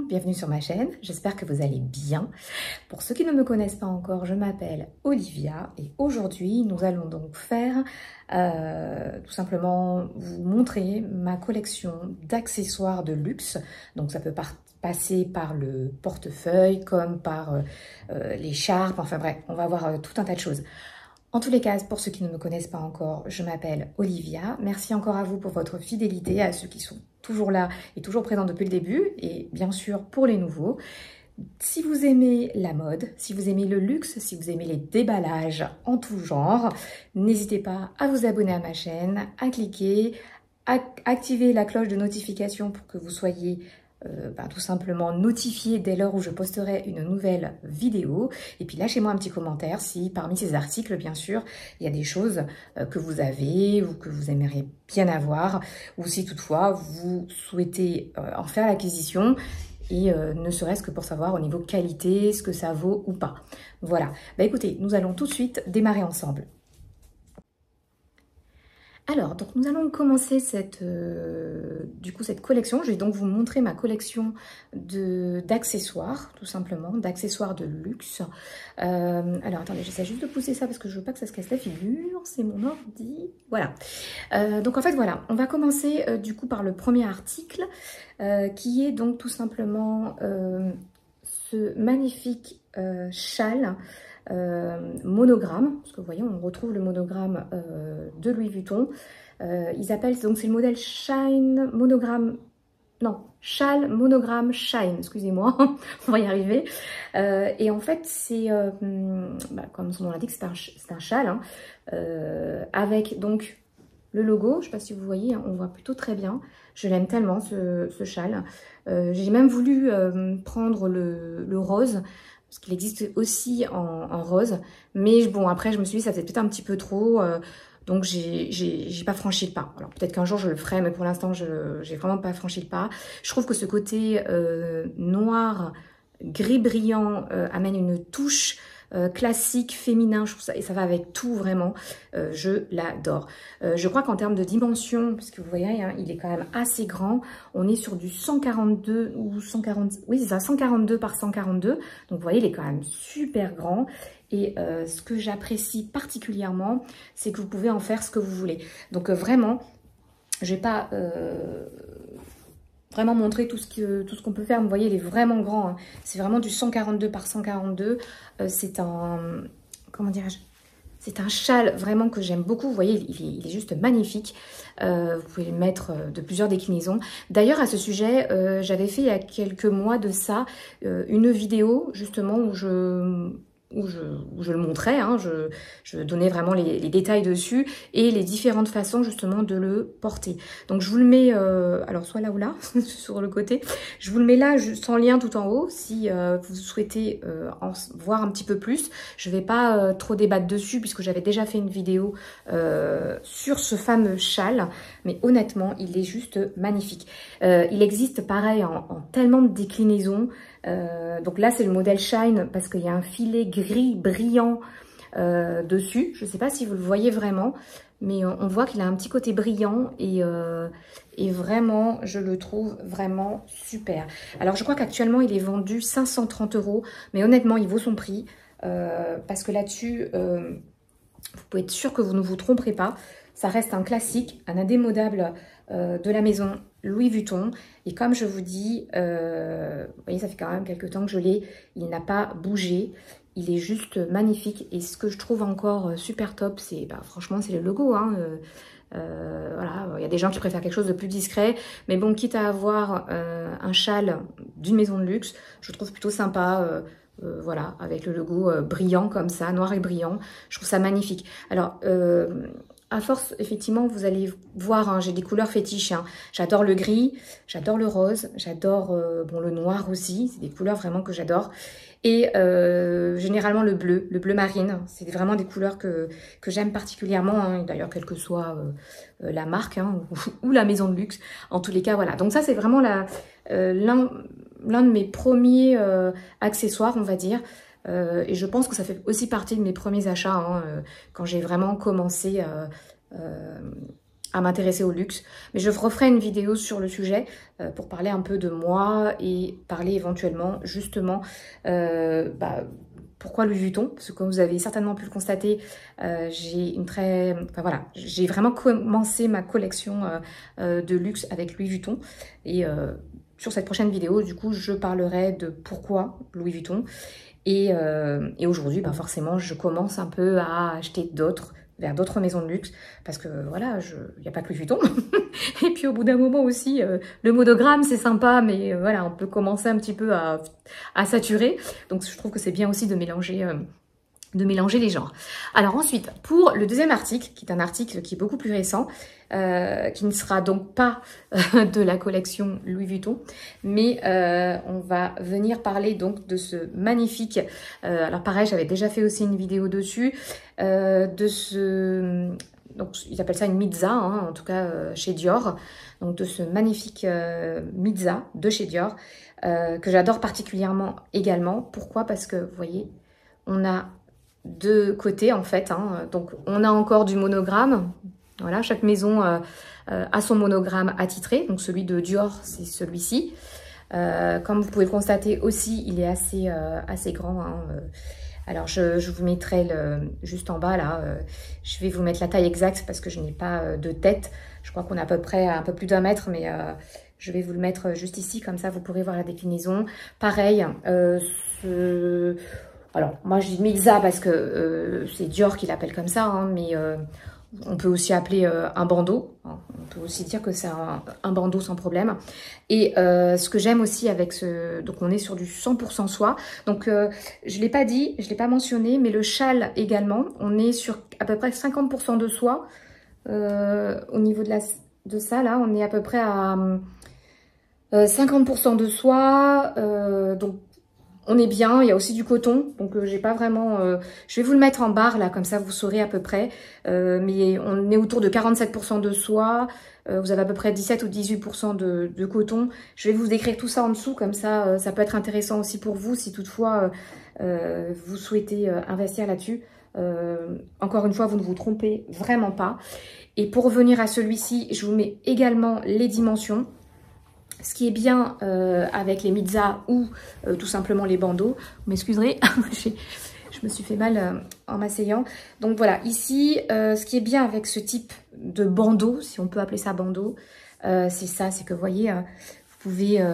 bienvenue sur ma chaîne, j'espère que vous allez bien. Pour ceux qui ne me connaissent pas encore, je m'appelle Olivia et aujourd'hui nous allons donc faire tout simplement vous montrer ma collection d'accessoires de luxe. Donc ça peut passer par le portefeuille comme par l'écharpe, enfin bref, on va voir tout un tas de choses. En tous les cas, pour ceux qui ne me connaissent pas encore, je m'appelle Olivia. Merci encore à vous pour votre fidélité, à ceux qui sont toujours là et toujours présents depuis le début, et bien sûr pour les nouveaux. Si vous aimez la mode, si vous aimez le luxe, si vous aimez les déballages en tout genre, n'hésitez pas à vous abonner à ma chaîne, à cliquer, à activer la cloche de notification pour que vous soyez tout simplement notifié dès lors où je posterai une nouvelle vidéo. Et puis lâchez-moi un petit commentaire si parmi ces articles, bien sûr, il y a des choses que vous avez ou que vous aimeriez bien avoir, ou si toutefois vous souhaitez en faire l'acquisition et ne serait-ce que pour savoir au niveau qualité ce que ça vaut ou pas. Voilà, bah écoutez, nous allons tout de suite démarrer ensemble. Alors, donc nous allons commencer cette collection. Je vais donc vous montrer ma collection d'accessoires, tout simplement, d'accessoires de luxe. Alors, attendez, j'essaie juste de pousser ça parce que je veux pas que ça se casse la figure. C'est mon ordi. Voilà. Donc, en fait, voilà. On va commencer du coup par le premier article qui est donc tout simplement ce magnifique châle monogramme, parce que vous voyez on retrouve le monogramme de Louis Vuitton. Ils appellent, donc c'est le modèle Shine monogramme, non, châle monogramme Shine, excusez-moi, on va y arriver. Et en fait c'est, comme son nom l'indique, c'est un châle, hein, avec donc le logo, je ne sais pas si vous voyez, hein, on voit plutôt très bien. Je l'aime tellement ce châle. J'ai même voulu prendre le rose, parce qu'il existe aussi en rose. Mais bon, après, je me suis dit, ça faisait peut-être un petit peu trop. Donc, j'ai pas franchi le pas. Alors, peut-être qu'un jour, je le ferai, mais pour l'instant, j'ai vraiment pas franchi le pas. Je trouve que ce côté noir, gris brillant amène une touche classique, féminin, je trouve ça, et ça va avec tout vraiment, je l'adore. Je crois qu'en termes de dimension, parce que vous voyez, hein, il est quand même assez grand, on est sur du 142 ou 140, oui c'est ça, 142 par 142, donc vous voyez, il est quand même super grand. Et ce que j'apprécie particulièrement, c'est que vous pouvez en faire ce que vous voulez. Donc vraiment, je vais pas vraiment montrer tout ce qu'on peut faire. Vous voyez, il est vraiment grand, hein. C'est vraiment du 142 par 142. C'est un, comment dirais-je, c'est un châle vraiment que j'aime beaucoup. Vous voyez, il est juste magnifique. Vous pouvez le mettre de plusieurs déclinaisons. D'ailleurs, à ce sujet, j'avais fait il y a quelques mois de ça une vidéo justement où je le montrais, hein, je donnais vraiment les détails dessus et les différentes façons justement de le porter. Donc je vous le mets, alors soit là ou là, sur le côté, je vous le mets là juste en lien tout en haut si vous souhaitez en voir un petit peu plus. Je ne vais pas trop débattre dessus puisque j'avais déjà fait une vidéo sur ce fameux châle, mais honnêtement il est juste magnifique. Il existe pareil en tellement de déclinaisons. Donc là c'est le modèle Shine parce qu'il y a un filet gris brillant dessus. Je ne sais pas si vous le voyez vraiment, mais on voit qu'il a un petit côté brillant et vraiment je le trouve vraiment super. Alors je crois qu'actuellement il est vendu 530 €, mais honnêtement il vaut son prix parce que là-dessus vous pouvez être sûr que vous ne vous tromperez pas. Ça reste un classique, un indémodable de la maison Louis Vuitton. Et comme je vous dis, vous voyez, ça fait quand même quelques temps que je l'ai. Il n'a pas bougé. Il est juste magnifique. Et ce que je trouve encore super top, c'est, franchement, c'est le logo, hein. Voilà, il y a des gens qui préfèrent quelque chose de plus discret. Mais bon, quitte à avoir un châle d'une maison de luxe, je trouve plutôt sympa. Voilà, avec le logo brillant comme ça, noir et brillant. Je trouve ça magnifique. Alors, à force, effectivement, vous allez voir, hein, j'ai des couleurs fétiches, hein. J'adore le gris, j'adore le rose, j'adore le noir aussi. C'est des couleurs vraiment que j'adore. Et généralement le bleu marine. C'est vraiment des couleurs que j'aime particulièrement, hein. D'ailleurs, quelle que soit la marque, hein, ou la maison de luxe. En tous les cas, voilà. Donc ça, c'est vraiment l'un de mes premiers accessoires, on va dire. Et je pense que ça fait aussi partie de mes premiers achats, hein, quand j'ai vraiment commencé à m'intéresser au luxe. Mais je referai une vidéo sur le sujet pour parler un peu de moi et parler éventuellement justement pourquoi Louis Vuitton. Parce que comme vous avez certainement pu le constater, j'ai vraiment commencé ma collection de luxe avec Louis Vuitton. Et sur cette prochaine vidéo, du coup, je parlerai de pourquoi Louis Vuitton. Et aujourd'hui, forcément, je commence un peu à acheter vers d'autres maisons de luxe, parce que voilà, il n'y a pas que Louis Vuitton. Et puis au bout d'un moment aussi, le monogramme c'est sympa, mais voilà, on peut commencer un petit peu à saturer. Donc je trouve que c'est bien aussi de mélanger les genres. Alors ensuite, pour le deuxième article, qui est un article qui est beaucoup plus récent, qui ne sera donc pas de la collection Louis Vuitton, mais on va venir parler donc de ce magnifique, alors pareil, j'avais déjà fait aussi une vidéo dessus, donc ils appellent ça une Mizza, hein, en tout cas chez Dior, donc de ce magnifique Mizza de chez Dior, que j'adore particulièrement également. Pourquoi? Parce que vous voyez, on a deux côtés en fait, hein. Donc on a encore du monogramme, voilà, chaque maison a son monogramme attitré, donc celui de Dior c'est celui-ci. Comme vous pouvez le constater aussi, il est assez grand, hein. Alors je vous mettrai juste en bas là, je vais vous mettre la taille exacte parce que je n'ai pas de tête, je crois qu'on est à peu près un peu plus d'1 mètre, mais je vais vous le mettre juste ici, comme ça vous pourrez voir la déclinaison. Pareil, alors, moi je dis Mizza parce que c'est Dior qui l'appelle comme ça, hein, mais on peut aussi appeler un bandeau. On peut aussi dire que c'est un bandeau sans problème. Et ce que j'aime aussi avec donc on est sur du 100% soie. Donc je ne l'ai pas dit, je ne l'ai pas mentionné, mais le châle également, on est sur à peu près 50% de soie. Au niveau de ça, là, on est à peu près à 50% de soie. Donc on est bien, il y a aussi du coton, donc j'ai pas vraiment... je vais vous le mettre en barre là, comme ça vous saurez à peu près. Mais on est autour de 47% de soie, vous avez à peu près 17 ou 18% de coton. Je vais vous décrire tout ça en dessous, comme ça ça peut être intéressant aussi pour vous si toutefois vous souhaitez investir là-dessus. Encore une fois, vous ne vous trompez vraiment pas. Et pour revenir à celui-ci, je vous mets également les dimensions. Ce qui est bien avec les Mizza ou tout simplement les bandeaux, vous m'excuserez, je me suis fait mal en m'asseyant. Donc voilà, ici, ce qui est bien avec ce type de bandeau, si on peut appeler ça bandeau, c'est ça, c'est que vous voyez, vous pouvez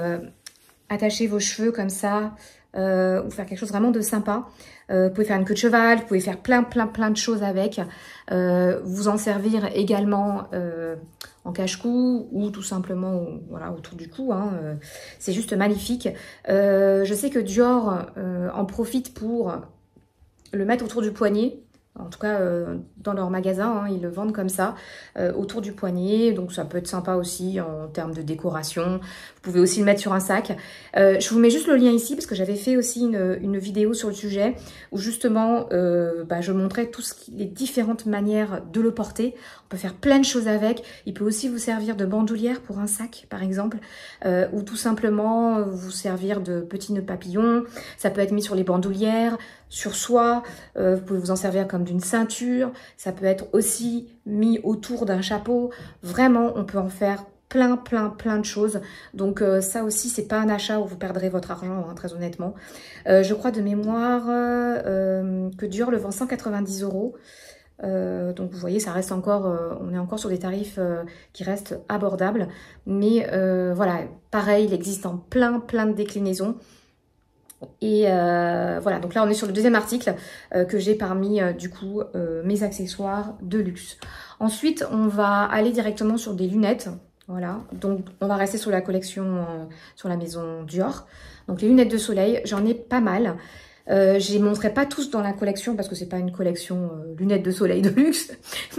attacher vos cheveux comme ça, ou faire quelque chose vraiment de sympa. Vous pouvez faire une queue de cheval, vous pouvez faire plein de choses avec. Vous en servir également en cache-cou ou tout simplement voilà, autour du cou, hein. C'est juste magnifique. Je sais que Dior en profite pour le mettre autour du poignet. En tout cas, dans leur magasin, hein, ils le vendent comme ça, autour du poignet. Donc, ça peut être sympa aussi en termes de décoration. Vous pouvez aussi le mettre sur un sac. Je vous mets juste le lien ici parce que j'avais fait aussi une vidéo sur le sujet où justement, je montrais les différentes manières de le porter. On peut faire plein de choses avec. Il peut aussi vous servir de bandoulière pour un sac, par exemple, ou tout simplement vous servir de petits nœuds papillons. Ça peut être mis sur les bandoulières, sur soi, vous pouvez vous en servir comme d'une ceinture, ça peut être aussi mis autour d'un chapeau. Vraiment, on peut en faire plein de choses. Donc ça aussi, c'est pas un achat où vous perdrez votre argent, hein, très honnêtement. Je crois de mémoire que Dior le vend 190 €. Donc vous voyez, ça reste encore, on est encore sur des tarifs qui restent abordables. Mais voilà, pareil, il existe en plein de déclinaisons. Et voilà, donc là on est sur le deuxième article que j'ai parmi du coup mes accessoires de luxe. Ensuite on va aller directement sur des lunettes, voilà, donc on va rester sur la collection, sur la maison Dior. Donc les lunettes de soleil, j'en ai pas mal. Je les montrerai pas tous dans la collection parce que c'est pas une collection lunettes de soleil de luxe,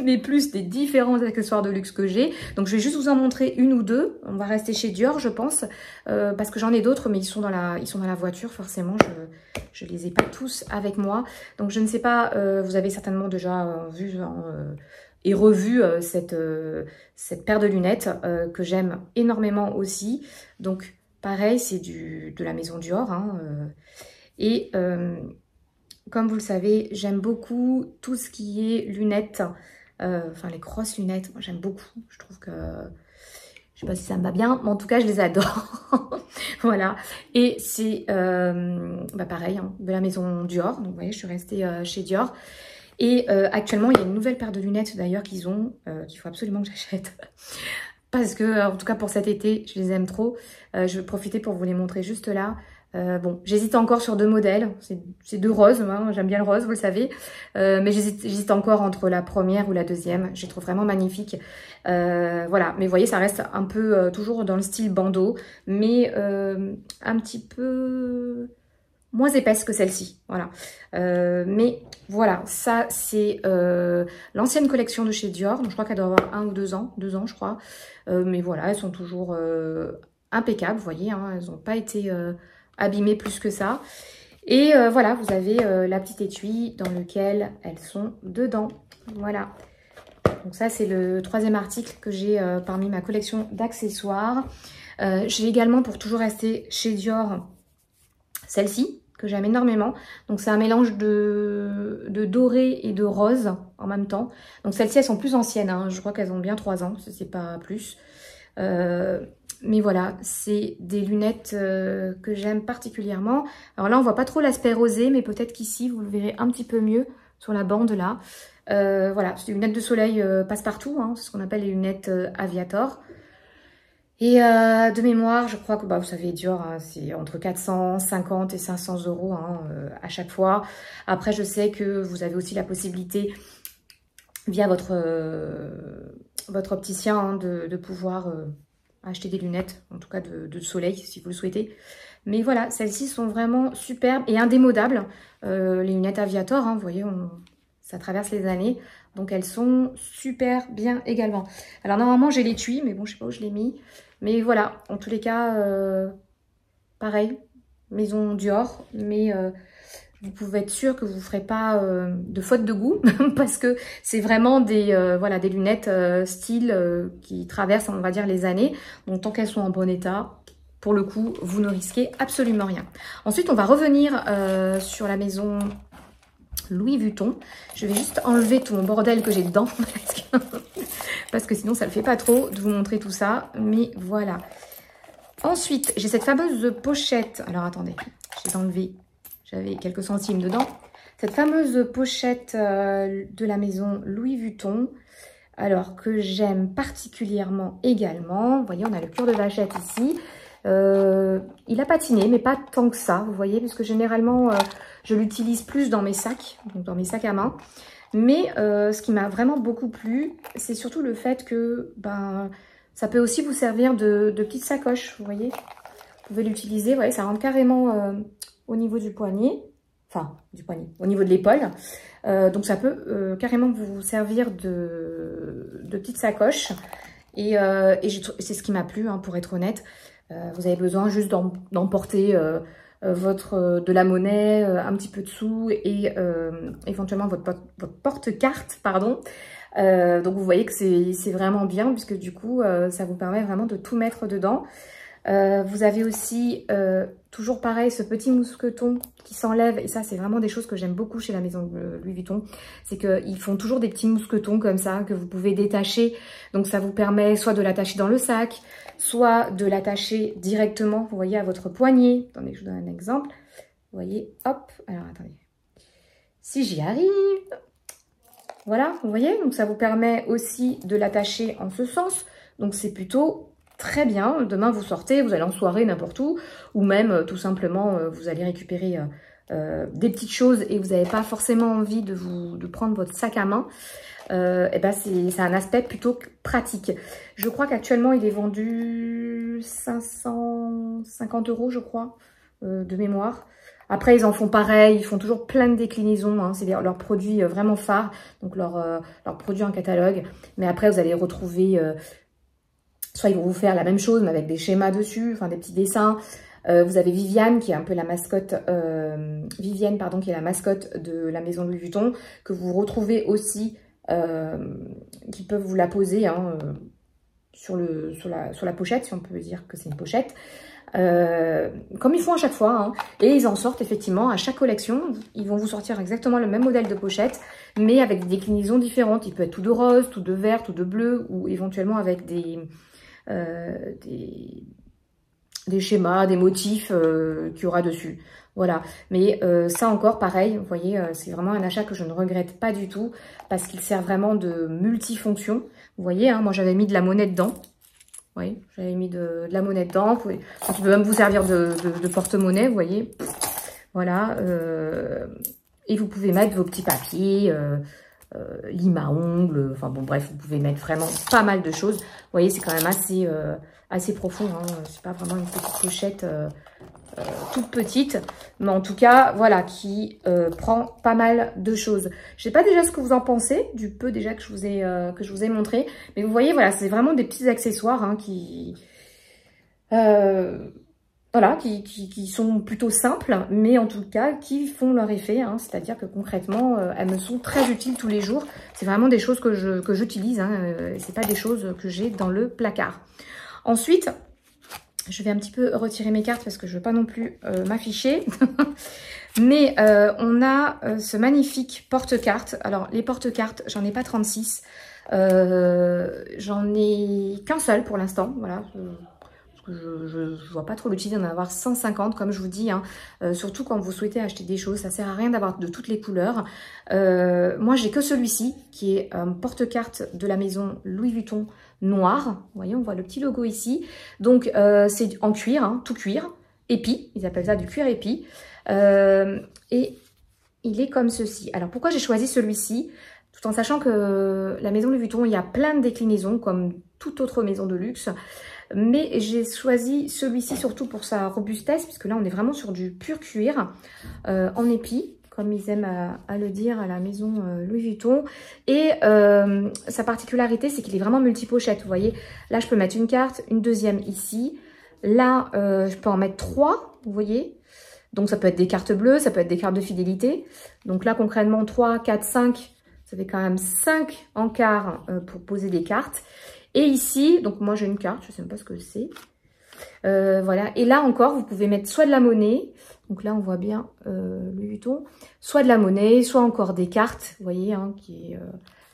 mais plus des différents accessoires de luxe que j'ai. Donc je vais juste vous en montrer une ou deux. On va rester chez Dior, je pense, parce que j'en ai d'autres, mais ils sont dans la voiture forcément. Je les ai pas tous avec moi. Donc je ne sais pas, vous avez certainement déjà vu et revu cette paire de lunettes que j'aime énormément aussi. Donc pareil, c'est de la maison Dior, hein, et comme vous le savez, j'aime beaucoup tout ce qui est lunettes Enfin, les grosses lunettes, moi j'aime beaucoup. Je trouve que... Je sais pas si ça me va bien, mais en tout cas, je les adore. Voilà. Et c'est pareil, hein, de la maison Dior. Donc, vous voyez, je suis restée chez Dior. Et actuellement, il y a une nouvelle paire de lunettes d'ailleurs qu'ils ont, qu'il faut absolument que j'achète. Parce que, en tout cas pour cet été, je les aime trop. Je vais profiter pour vous les montrer juste là. Bon, j'hésite encore sur 2 modèles. C'est 2 roses, hein, j'aime bien le rose, vous le savez. Mais j'hésite encore entre la première ou la deuxième. Je les trouve vraiment magnifiques. Voilà, mais vous voyez, ça reste un peu toujours dans le style bandeau, mais un petit peu moins épaisse que celle-ci. Voilà. Mais voilà, ça c'est l'ancienne collection de chez Dior. Donc, je crois qu'elle doit avoir 1 ou 2 ans. 2 ans, je crois. Mais voilà, elles sont toujours impeccables, vous voyez. Hein, elles n'ont pas été... abîmées plus que ça. Et voilà, vous avez la petite étui dans lequel elles sont dedans. Voilà. Donc ça, c'est le 3e article que j'ai parmi ma collection d'accessoires. J'ai également, pour toujours rester chez Dior, celle-ci, que j'aime énormément. Donc c'est un mélange de doré et de rose en même temps. Donc celles-ci, elles sont plus anciennes. Hein. Je crois qu'elles ont bien 3 ans, c'est pas plus. Mais voilà, c'est des lunettes que j'aime particulièrement. Alors là, on voit pas trop l'aspect rosé, mais peut-être qu'ici, vous le verrez un petit peu mieux sur la bande là. Voilà, c'est des lunettes de soleil passe-partout, hein, c'est ce qu'on appelle les lunettes Aviator. Et de mémoire, je crois que, bah, vous savez, Dior, hein, c'est entre 450 et 500 € hein, à chaque fois. Après, je sais que vous avez aussi la possibilité, via votre opticien, hein, de pouvoir... acheter des lunettes, en tout cas de soleil, si vous le souhaitez. Mais voilà, celles-ci sont vraiment superbes et indémodables. Les lunettes Aviator, hein, vous voyez, ça traverse les années. Donc, elles sont super bien également. Alors, normalement, j'ai l'étui, mais bon, je sais pas où je l'ai mis. Mais voilà, en tous les cas, pareil, maison Dior. Mais vous pouvez être sûr que vous ne ferez pas de faute de goût parce que c'est vraiment des, voilà, des lunettes style qui traversent, on va dire, les années. Donc, tant qu'elles sont en bon état, pour le coup, vous ne risquez absolument rien. Ensuite, on va revenir sur la maison Louis Vuitton. Je vais juste enlever tout mon bordel que j'ai dedans parce que sinon, ça ne le fait pas trop de vous montrer tout ça. Mais voilà. Ensuite, j'ai cette fameuse pochette. Alors, attendez, j'ai enlevé... J'avais quelques centimes dedans. Cette fameuse pochette de la maison Louis Vuitton. Alors que j'aime particulièrement également. Vous voyez, on a le cœur de vachette ici. Il a patiné, mais pas tant que ça, vous voyez. Puisque généralement, je l'utilise plus dans mes sacs. Donc dans mes sacs à main. Mais ce qui m'a vraiment beaucoup plu, c'est surtout le fait que ben, ça peut aussi vous servir de petite sacoche, vous voyez. Vous pouvez l'utiliser, vous voyez, ça rentre carrément... au niveau du poignet, enfin du poignet, au niveau de l'épaule. Donc ça peut carrément vous servir de petite sacoche. Et c'est ce qui m'a plu, hein, pour être honnête. Vous avez besoin juste d'emporter de la monnaie, un petit peu de sous et éventuellement votre porte-carte, pardon. Donc vous voyez que c'est vraiment bien puisque du coup ça vous permet vraiment de tout mettre dedans. Vous avez aussi, toujours pareil, ce petit mousqueton qui s'enlève. Et ça, c'est vraiment des choses que j'aime beaucoup chez la maison Louis Vuitton. C'est qu'ils font toujours des petits mousquetons comme ça que vous pouvez détacher. Donc, ça vous permet soit de l'attacher dans le sac, soit de l'attacher directement, vous voyez, à votre poignet. Attendez, je vous donne un exemple. Vous voyez, hop. Alors, attendez. Si j'y arrive. Voilà, vous voyez. Donc, ça vous permet aussi de l'attacher en ce sens. Donc, c'est plutôt... très bien, demain vous sortez, vous allez en soirée n'importe où, ou même tout simplement vous allez récupérer des petites choses et vous n'avez pas forcément envie de prendre votre sac à main, et ben c'est un aspect plutôt pratique. Je crois qu'actuellement il est vendu 550 € je crois, de mémoire. Après ils en font pareil, ils font toujours plein de déclinaisons, hein, c'est leurs produits vraiment phares, donc leurs produits en catalogue, mais après vous allez retrouver... soit ils vont vous faire la même chose, mais avec des schémas dessus, enfin des petits dessins. Vous avez Viviane, qui est un peu la mascotte, Vivienne, pardon, qui est la mascotte de la maison Louis Vuitton, que vous retrouvez aussi, qui peuvent vous la poser hein, sur la pochette, si on peut dire que c'est une pochette. comme ils font à chaque fois, hein. Et ils en sortent effectivement à chaque collection. Ils vont vous sortir exactement le même modèle de pochette, mais avec des déclinaisons différentes. Il peut être tout de rose, tout de vert, tout de bleu, ou éventuellement avec des schémas, des motifs qu'il y aura dessus. Voilà, mais ça encore pareil, vous voyez, c'est vraiment un achat que je ne regrette pas du tout parce qu'il sert vraiment de multifonction. Vous voyez, hein, moi j'avais mis de la monnaie dedans. Oui, j'avais mis de la monnaie dedans. Ça peut même vous servir de porte-monnaie, vous voyez. Voilà, et vous pouvez mettre vos petits papiers, lime à ongles, enfin bon bref, vous pouvez mettre vraiment pas mal de choses. Vous voyez, c'est quand même assez profond, hein. C'est pas vraiment une petite pochette toute petite, mais en tout cas, voilà, qui prend pas mal de choses. Je sais pas déjà ce que vous en pensez, du peu déjà que je vous ai montré, mais vous voyez, voilà, c'est vraiment des petits accessoires hein, voilà, qui sont plutôt simples, mais en tout cas, qui font leur effet, hein, c'est-à-dire que concrètement, elles me sont très utiles tous les jours. C'est vraiment des choses que j'utilise, hein, c'est pas des choses que j'ai dans le placard. Ensuite, je vais un petit peu retirer mes cartes parce que je ne veux pas non plus m'afficher. Mais on a ce magnifique porte-cartes. Alors, les porte-cartes, j'en ai pas 36. J'en ai qu'un seul pour l'instant. Voilà. Je vois pas trop l'utilité d'en avoir 150, comme je vous dis. Hein. Surtout quand vous souhaitez acheter des choses. Ça sert à rien d'avoir de toutes les couleurs. Moi, j'ai que celui-ci, qui est un porte-cartes de la maison Louis Vuitton noir. Vous voyez, on voit le petit logo ici. Donc, c'est en cuir, hein, tout cuir. Épi, ils appellent ça du cuir épi. Et il est comme ceci. Alors, pourquoi j'ai choisi celui-ci? Tout en sachant que la maison Louis Vuitton, il y a plein de déclinaisons, comme toute autre maison de luxe. Mais j'ai choisi celui-ci surtout pour sa robustesse, puisque là, on est vraiment sur du pur cuir en épi, comme ils aiment à le dire à la maison Louis Vuitton. Et sa particularité, c'est qu'il est vraiment multi-pochette. Vous voyez, là, je peux mettre une carte, une deuxième ici. Là, je peux en mettre 3, vous voyez. Donc, ça peut être des cartes bleues, ça peut être des cartes de fidélité. Donc là, concrètement, 3, 4, 5, ça fait quand même 5 encarts pour poser des cartes. Et ici, donc moi j'ai une carte, je ne sais même pas ce que c'est. Voilà, et là encore, vous pouvez mettre soit de la monnaie, donc là on voit bien Louis Vuitton, soit de la monnaie, soit encore des cartes, vous voyez, hein, qui est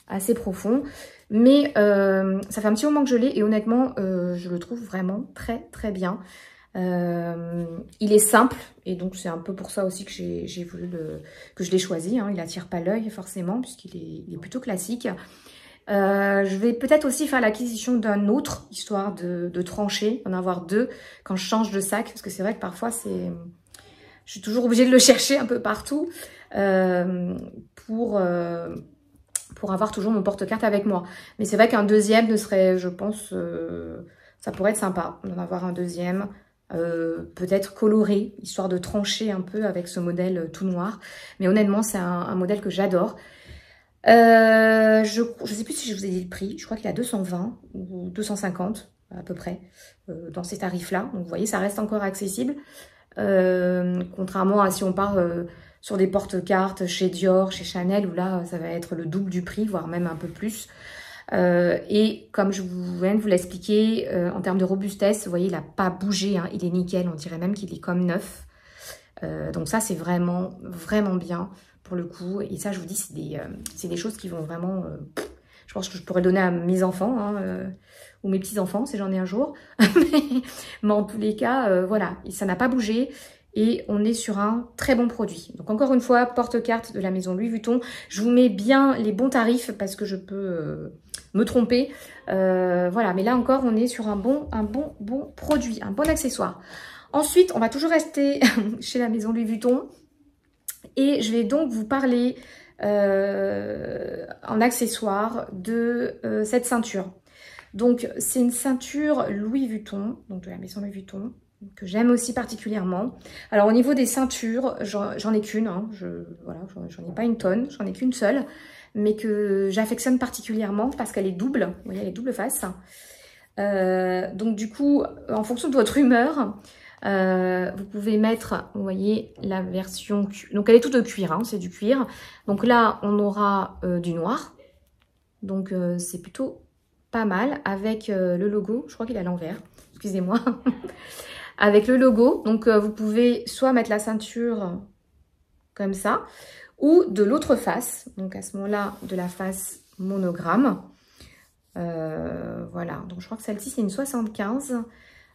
assez profond. Mais ça fait un petit moment que je l'ai et honnêtement, je le trouve vraiment très très bien. Il est simple et donc c'est un peu pour ça aussi que j'ai voulu que je l'ai choisi. Hein. Il attire pas l'œil forcément puisqu'il est plutôt classique. Je vais peut-être aussi faire l'acquisition d'un autre, histoire de trancher, en avoir 2 quand je change de sac. Parce que c'est vrai que parfois, je suis toujours obligée de le chercher un peu partout pour avoir toujours mon porte-carte avec moi. Mais c'est vrai qu'un deuxième ne serait, je pense, ça pourrait être sympa d'en avoir un deuxième. Peut-être coloré, histoire de trancher un peu avec ce modèle tout noir. Mais honnêtement, c'est un modèle que j'adore. Je sais plus si je vous ai dit le prix, je crois qu'il est à 220 ou 250 à peu près dans ces tarifs-là. Donc vous voyez, ça reste encore accessible. Contrairement à si on part sur des porte-cartes chez Dior, chez Chanel, où là, ça va être le double du prix, voire même un peu plus. Et comme je viens de vous l'expliquer, en termes de robustesse, vous voyez, il n'a pas bougé, hein, il est nickel, on dirait même qu'il est comme neuf. Donc ça, c'est vraiment, vraiment bien pour le coup. Et ça, je vous dis, c'est des choses qui vont vraiment... je pense que je pourrais donner à mes enfants, hein, ou mes petits-enfants, si j'en ai un jour. Mais en tous les cas, voilà, ça n'a pas bougé. Et on est sur un très bon produit. Donc encore une fois, porte-carte de la maison Louis Vuitton. Je vous mets bien les bons tarifs parce que je peux me tromper. Voilà, mais là encore, on est sur un bon produit, un bon accessoire. Ensuite, on va toujours rester chez la maison Louis Vuitton. Et je vais donc vous parler en accessoire de cette ceinture. Donc, c'est une ceinture Louis Vuitton, donc de la maison Louis Vuitton, que j'aime aussi particulièrement. Alors, au niveau des ceintures, j'en ai qu'une. Hein, voilà, j'en ai pas une tonne, j'en ai qu'une seule. Mais que j'affectionne particulièrement parce qu'elle est double. Vous voyez, elle est double face. Donc, du coup, en fonction de votre humeur... vous pouvez mettre, vous voyez, la version... Donc, elle est toute de cuir, hein, c'est du cuir. Donc là, on aura du noir. Donc, c'est plutôt pas mal avec le logo. Je crois qu'il est à l'envers, excusez-moi. avec le logo. Donc, vous pouvez soit mettre la ceinture comme ça, ou de l'autre face. Donc, à ce moment-là, de la face monogramme. Voilà, donc je crois que celle-ci, c'est une 75.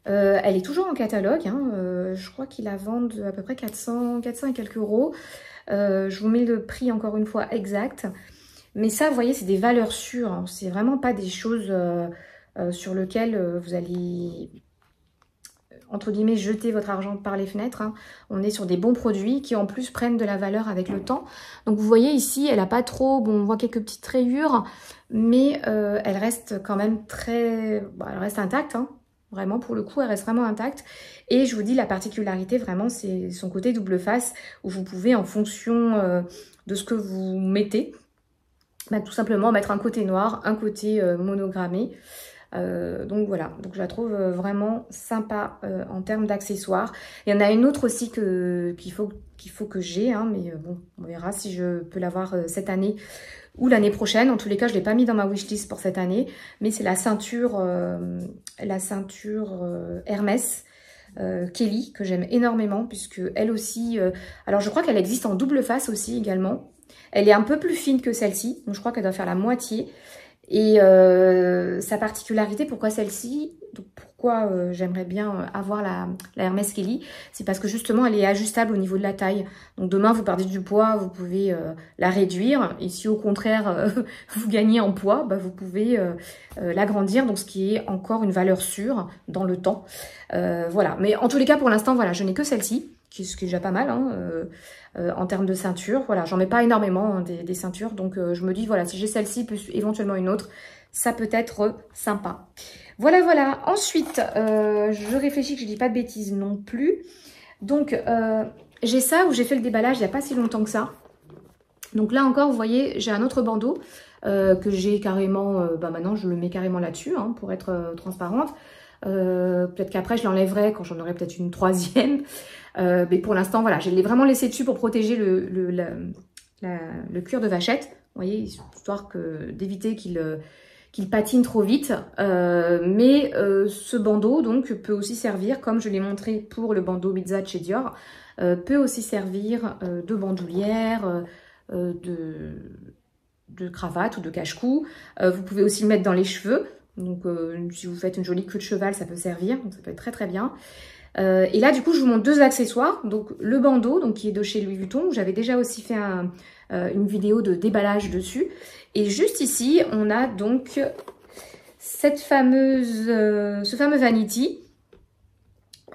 Elle est toujours en catalogue. Hein. Je crois qu'ils la vendent à peu près 400 et quelques euros. Je vous mets le prix encore une fois exact. Mais ça, vous voyez, c'est des valeurs sûres. Hein. C'est vraiment pas des choses sur lesquelles vous allez, entre guillemets, jeter votre argent par les fenêtres. Hein. On est sur des bons produits qui, en plus, prennent de la valeur avec le temps. Donc, vous voyez ici, elle n'a pas trop... Bon, on voit quelques petites rayures, mais elle reste quand même très... Bon, elle reste intacte, hein. Vraiment, pour le coup, elle reste vraiment intacte. Et je vous dis, la particularité, vraiment, c'est son côté double face, où vous pouvez, en fonction de ce que vous mettez, bah, tout simplement mettre un côté noir, un côté monogrammé. Donc voilà, donc je la trouve vraiment sympa en termes d'accessoires. Il y en a une autre aussi qu'il faut que j'ai, hein, mais bon, on verra si je peux l'avoir cette année ou l'année prochaine. En tous les cas, je ne l'ai pas mis dans ma wishlist pour cette année, mais c'est la ceinture Hermès Kelly, que j'aime énormément, puisque elle aussi... alors je crois qu'elle existe en double face aussi également. Elle est un peu plus fine que celle-ci, donc je crois qu'elle doit faire la moitié. Et sa particularité, pourquoi celle-ci, pourquoi j'aimerais bien avoir la Hermès Kelly, c'est parce que justement elle est ajustable au niveau de la taille. Donc demain vous perdez du poids, vous pouvez la réduire, et si au contraire vous gagnez en poids, bah, vous pouvez l'agrandir, donc ce qui est encore une valeur sûre dans le temps. Voilà, mais en tous les cas pour l'instant, voilà, je n'ai que celle-ci, ce qui est déjà pas mal, hein, en termes de ceinture. Voilà, j'en mets pas énormément, hein, des ceintures, donc je me dis, voilà, si j'ai celle-ci, plus éventuellement une autre, ça peut être sympa. Voilà, voilà. Ensuite, je réfléchis que je dis pas de bêtises non plus. Donc, j'ai ça où j'ai fait le déballage il n'y a pas si longtemps que ça. Donc là encore, vous voyez, j'ai un autre bandeau que j'ai carrément, bah maintenant je le mets carrément là-dessus, hein, pour être transparente. Peut-être qu'après je l'enlèverai quand j'en aurai peut-être une troisième. Mais pour l'instant, voilà, je l'ai vraiment laissé dessus pour protéger le cuir de vachette. Vous voyez, histoire d'éviter qu'il patine trop vite. Mais ce bandeau, donc, peut aussi servir, comme je l'ai montré pour le bandeau Bizza de chez Dior, peut aussi servir de bandoulière, de cravate ou de cache-cou. Vous pouvez aussi le mettre dans les cheveux. Donc, si vous faites une jolie queue de cheval, ça peut servir. Donc, ça peut être très, très bien. Et là, du coup, je vous montre deux accessoires. Donc, le bandeau, donc, qui est de chez Louis Vuitton. J'avais déjà aussi fait une vidéo de déballage dessus. Et juste ici, on a donc ce fameux vanity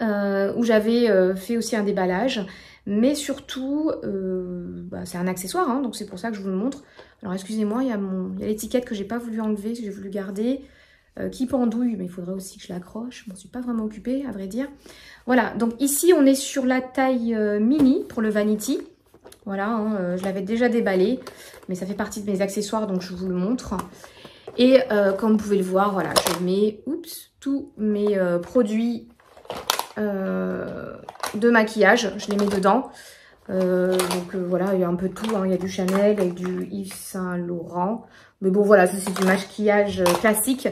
où j'avais fait aussi un déballage. Mais surtout, bah, c'est un accessoire, hein, donc c'est pour ça que je vous le montre. Alors, excusez-moi, il y a l'étiquette que j'ai pas voulu enlever, que j'ai voulu garder, qui pendouille, mais il faudrait aussi que je l'accroche. Je m'en suis pas vraiment occupée, à vrai dire. Voilà, donc ici, on est sur la taille mini pour le vanity. Voilà, hein, je l'avais déjà déballé, mais ça fait partie de mes accessoires, donc je vous le montre. Et comme vous pouvez le voir, voilà, je mets tous mes produits de maquillage, je les mets dedans. Donc voilà, il y a un peu de tout, hein. Il y a du Chanel, il y a du Yves Saint Laurent. Mais bon, voilà, ça c'est du maquillage classique.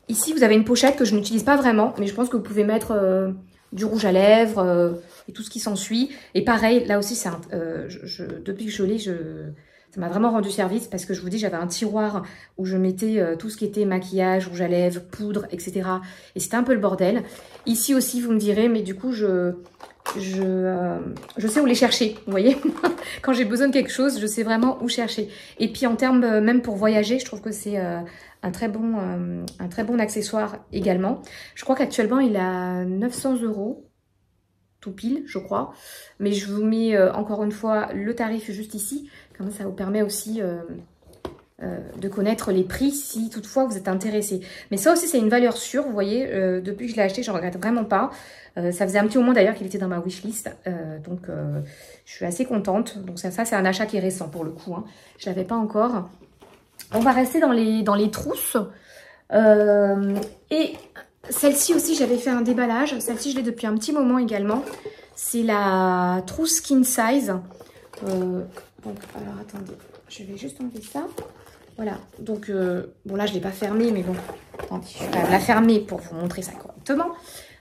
Ici, vous avez une pochette que je n'utilise pas vraiment, mais je pense que vous pouvez mettre du rouge à lèvres et tout ce qui s'ensuit. Et pareil, là aussi, depuis que je l'ai, ça m'a vraiment rendu service parce que je vous dis, j'avais un tiroir où je mettais tout ce qui était maquillage, rouge à lèvres, poudre, etc. Et c'était un peu le bordel. Ici aussi, vous me direz, mais du coup, je sais où les chercher, vous voyez. Quand j'ai besoin de quelque chose, je sais vraiment où chercher. Et puis en termes, même pour voyager, je trouve que c'est un très bon accessoire également. Je crois qu'actuellement, il a 900 €, tout pile, je crois. Mais je vous mets encore une fois le tarif juste ici. Comme ça vous permet aussi de connaître les prix si toutefois vous êtes intéressé. Mais ça aussi, c'est une valeur sûre, vous voyez. Depuis que je l'ai acheté, je ne regrette vraiment pas. Ça faisait un petit moment d'ailleurs qu'il était dans ma wishlist. Donc, je suis assez contente. Donc, ça c'est un achat qui est récent pour le coup, hein. Je ne l'avais pas encore. On va rester dans les trousses. Et celle-ci aussi, j'avais fait un déballage. Celle-ci, je l'ai depuis un petit moment également. C'est la trousse Skin Size. Donc, alors, attendez. Je vais juste enlever ça. Voilà. Donc, bon, là, je ne l'ai pas fermée, mais bon. Attendez, je vais la fermer pour vous montrer ça correctement.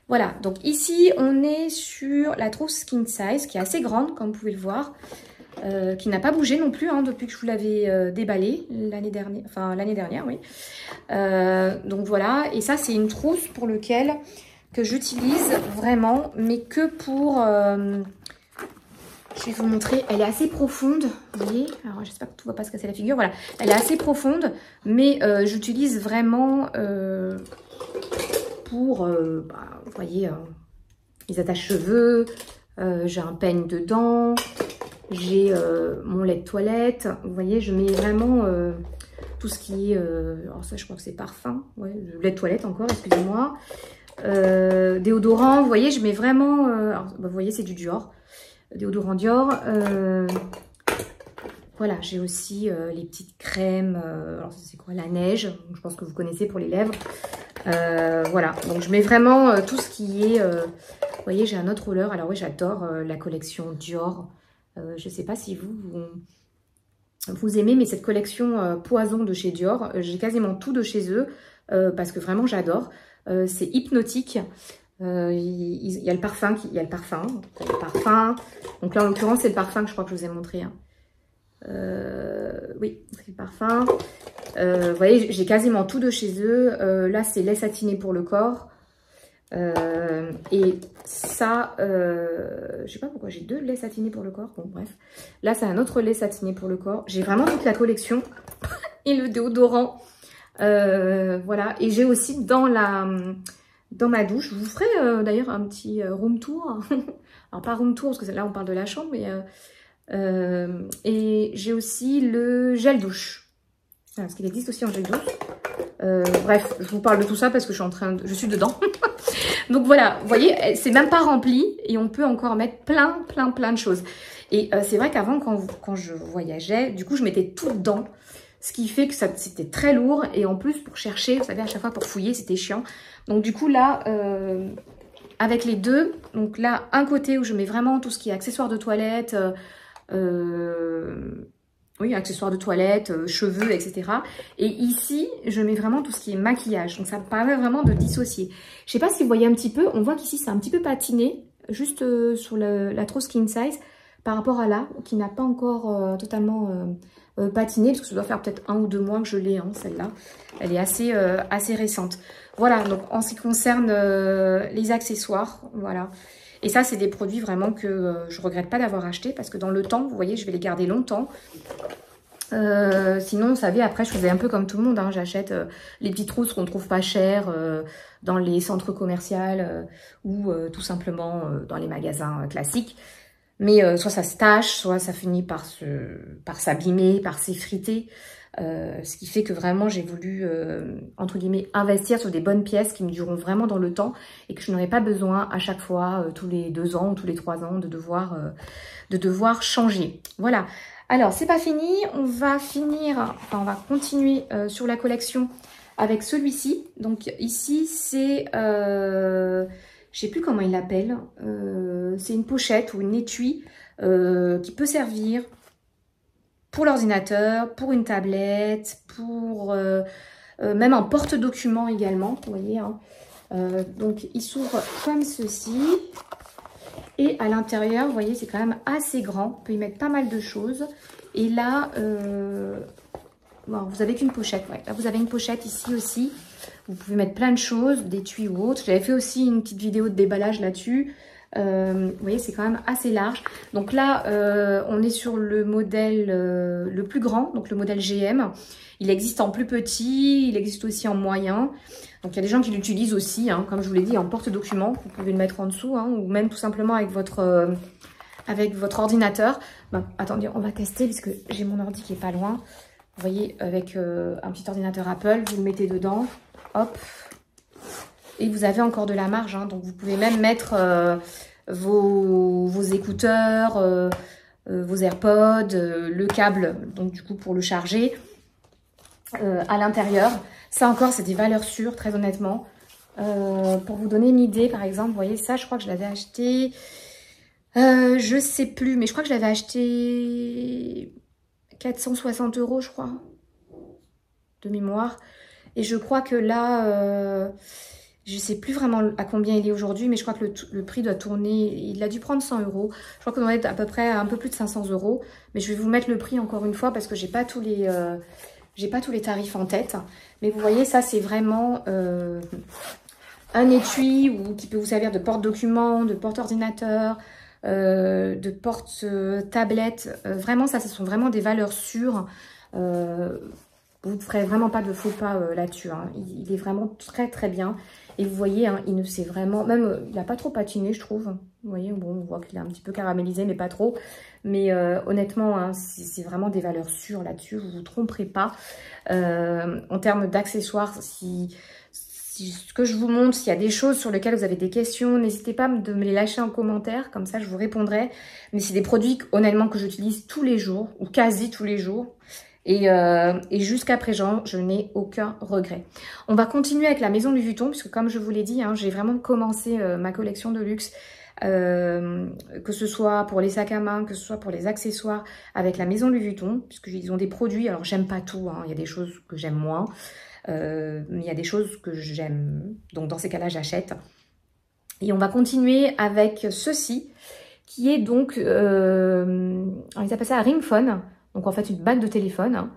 Voilà, donc ici, on est sur la trousse Skin Size, qui est assez grande, comme vous pouvez le voir, qui n'a pas bougé non plus, hein, depuis que je vous l'avais déballée l'année dernière, oui. Donc voilà, et ça, c'est une trousse pour laquelle que j'utilise vraiment, mais que pour... je vais vous montrer, elle est assez profonde, vous voyez. Alors, j'espère que tout ne va pas se casser la figure, voilà. Elle est assez profonde, mais j'utilise vraiment pour, vous voyez, les attaches-cheveux, j'ai un peigne dedans, j'ai mon lait de toilette, vous voyez, je mets vraiment tout ce qui est, alors ça je crois que c'est parfum, ouais, le lait de toilette encore, excusez-moi, déodorant, vous voyez, je mets vraiment, alors, vous voyez, c'est du Dior, déodorant Dior, voilà, j'ai aussi les petites crèmes, alors c'est quoi, la neige, je pense que vous connaissez pour les lèvres. Voilà, donc je mets vraiment tout ce qui est... vous voyez, j'ai un autre roller. Alors oui, j'adore la collection Dior. Je ne sais pas si vous aimez, mais cette collection Poison de chez Dior, j'ai quasiment tout de chez eux parce que vraiment j'adore. C'est hypnotique. Il y a le parfum, il y a le parfum. Donc là, en l'occurrence, c'est le parfum que je crois que je vous ai montré. Hein. Oui, c'est le parfum. Vous voyez, j'ai quasiment tout de chez eux. Là, c'est lait satiné pour le corps. Et ça, je sais pas pourquoi j'ai 2 laits satinés pour le corps. Bon, bref. Là, c'est un autre lait satiné pour le corps. J'ai vraiment toute la collection. Et le déodorant. Voilà. Et j'ai aussi dans ma douche, je vous ferai d'ailleurs un petit room tour. Alors, pas room tour, parce que là, on parle de la chambre, mais... et j'ai aussi le gel douche. Parce qu'il existe aussi en gel douche. Bref, je vous parle de tout ça parce que je suis dedans. Donc voilà, vous voyez, c'est même pas rempli et on peut encore mettre plein de choses. Et c'est vrai qu'avant, quand je voyageais, du coup, je mettais tout dedans. Ce qui fait que c'était très lourd. Et en plus, pour chercher, vous savez, à chaque fois pour fouiller, c'était chiant. Donc du coup, là, avec les deux, donc là, un côté où je mets vraiment tout ce qui est accessoires de toilette, oui, accessoires de toilette, cheveux, etc. Et ici, je mets vraiment tout ce qui est maquillage. Donc, ça me permet vraiment de dissocier. Je sais pas si vous voyez un petit peu. On voit qu'ici, c'est un petit peu patiné. Juste sur la trousse Skin Size. Par rapport à là, qui n'a pas encore totalement patiné. Parce que ça doit faire peut-être 1 ou 2 mois que je l'ai, hein, celle-là. Elle est assez récente. Voilà, donc en ce qui concerne les accessoires, voilà. Et ça, c'est des produits vraiment que je regrette pas d'avoir acheté parce que dans le temps, vous voyez, je vais les garder longtemps. Sinon, vous savez, après, je faisais un peu comme tout le monde. Hein, j'achète les petites trousses qu'on trouve pas chères dans les centres commerciaux ou tout simplement dans les magasins classiques. Mais soit ça se tache, soit ça finit par s'abîmer, par s'effriter. Ce qui fait que vraiment j'ai voulu, entre guillemets, investir sur des bonnes pièces qui me dureront vraiment dans le temps et que je n'aurai pas besoin à chaque fois, tous les 2 ans ou tous les 3 ans, de devoir changer. Voilà. Alors, c'est pas fini. On va on va continuer sur la collection avec celui-ci. Donc ici, c'est... je sais plus comment il l'appelle. C'est une pochette ou une étui qui peut servir pour l'ordinateur, pour une tablette, pour même un porte-document également, vous voyez. Hein. Donc, il s'ouvre comme ceci. Et à l'intérieur, vous voyez, c'est quand même assez grand. On peut y mettre pas mal de choses. Et là, bon, vous avez qu'une pochette. Ouais. Là, vous avez une pochette ici aussi. Vous pouvez mettre plein de choses, d'étuis ou autres. J'avais fait aussi une petite vidéo de déballage là-dessus. Vous voyez, c'est quand même assez large. Donc là, on est sur le modèle le plus grand, donc le modèle GM. Il existe en plus petit, il existe aussi en moyen. Donc il y a des gens qui l'utilisent aussi, hein, comme je vous l'ai dit, en porte-document. Vous pouvez le mettre en dessous, hein, ou même tout simplement avec votre ordinateur. Bon, attendez, on va tester parce que j'ai mon ordi qui est pas loin. Vous voyez, avec un petit ordinateur Apple, vous le mettez dedans, hop. Et vous avez encore de la marge, hein, donc vous pouvez même mettre vos écouteurs, vos AirPods, le câble, donc du coup pour le charger à l'intérieur. Ça encore, c'est des valeurs sûres, très honnêtement. Pour vous donner une idée, par exemple, vous voyez ça, je crois que je l'avais acheté, je sais plus, mais je crois que je l'avais acheté 460 €, je crois, de mémoire. Et je crois que là... Je sais plus vraiment à combien il est aujourd'hui, mais je crois que le prix doit tourner, il a dû prendre 100 euros. Je crois qu'on doit être à peu près un peu plus de 500 euros. Mais je vais vous mettre le prix encore une fois parce que j'ai pas tous les tarifs en tête. Mais vous voyez, ça c'est vraiment un étui qui peut vous servir de porte-documents, de porte-ordinateur, de porte-tablette. Vraiment, ça, ce sont vraiment des valeurs sûres. Vous ne ferez vraiment pas de faux pas là-dessus. Hein. Il est vraiment très très bien. Et vous voyez, hein, il ne s'est vraiment... Même, il n'a pas trop patiné, je trouve. Vous voyez, bon, on voit qu'il est un petit peu caramélisé, mais pas trop. Mais honnêtement, hein, c'est vraiment des valeurs sûres là-dessus. Vous ne vous tromperez pas. En termes d'accessoires, ce que je vous montre, s'il y a des choses sur lesquelles vous avez des questions, n'hésitez pas de me les lâcher en commentaire. Comme ça, je vous répondrai. Mais c'est des produits, honnêtement, que j'utilise tous les jours, ou quasi tous les jours. Et jusqu'à présent, je n'ai aucun regret. On va continuer avec la maison Louis Vuitton, puisque comme je vous l'ai dit, hein, j'ai vraiment commencé ma collection de luxe, que ce soit pour les sacs à main, que ce soit pour les accessoires, avec la maison Louis Vuitton, puisqu'ils ont des produits, alors j'aime pas tout, hein, il y a des choses que j'aime moins, mais il y a des choses que j'aime, donc dans ces cas-là, j'achète. Et on va continuer avec ceci, qui est donc, ils appellent ça un ring phone. Donc en fait une bague de téléphone, hein.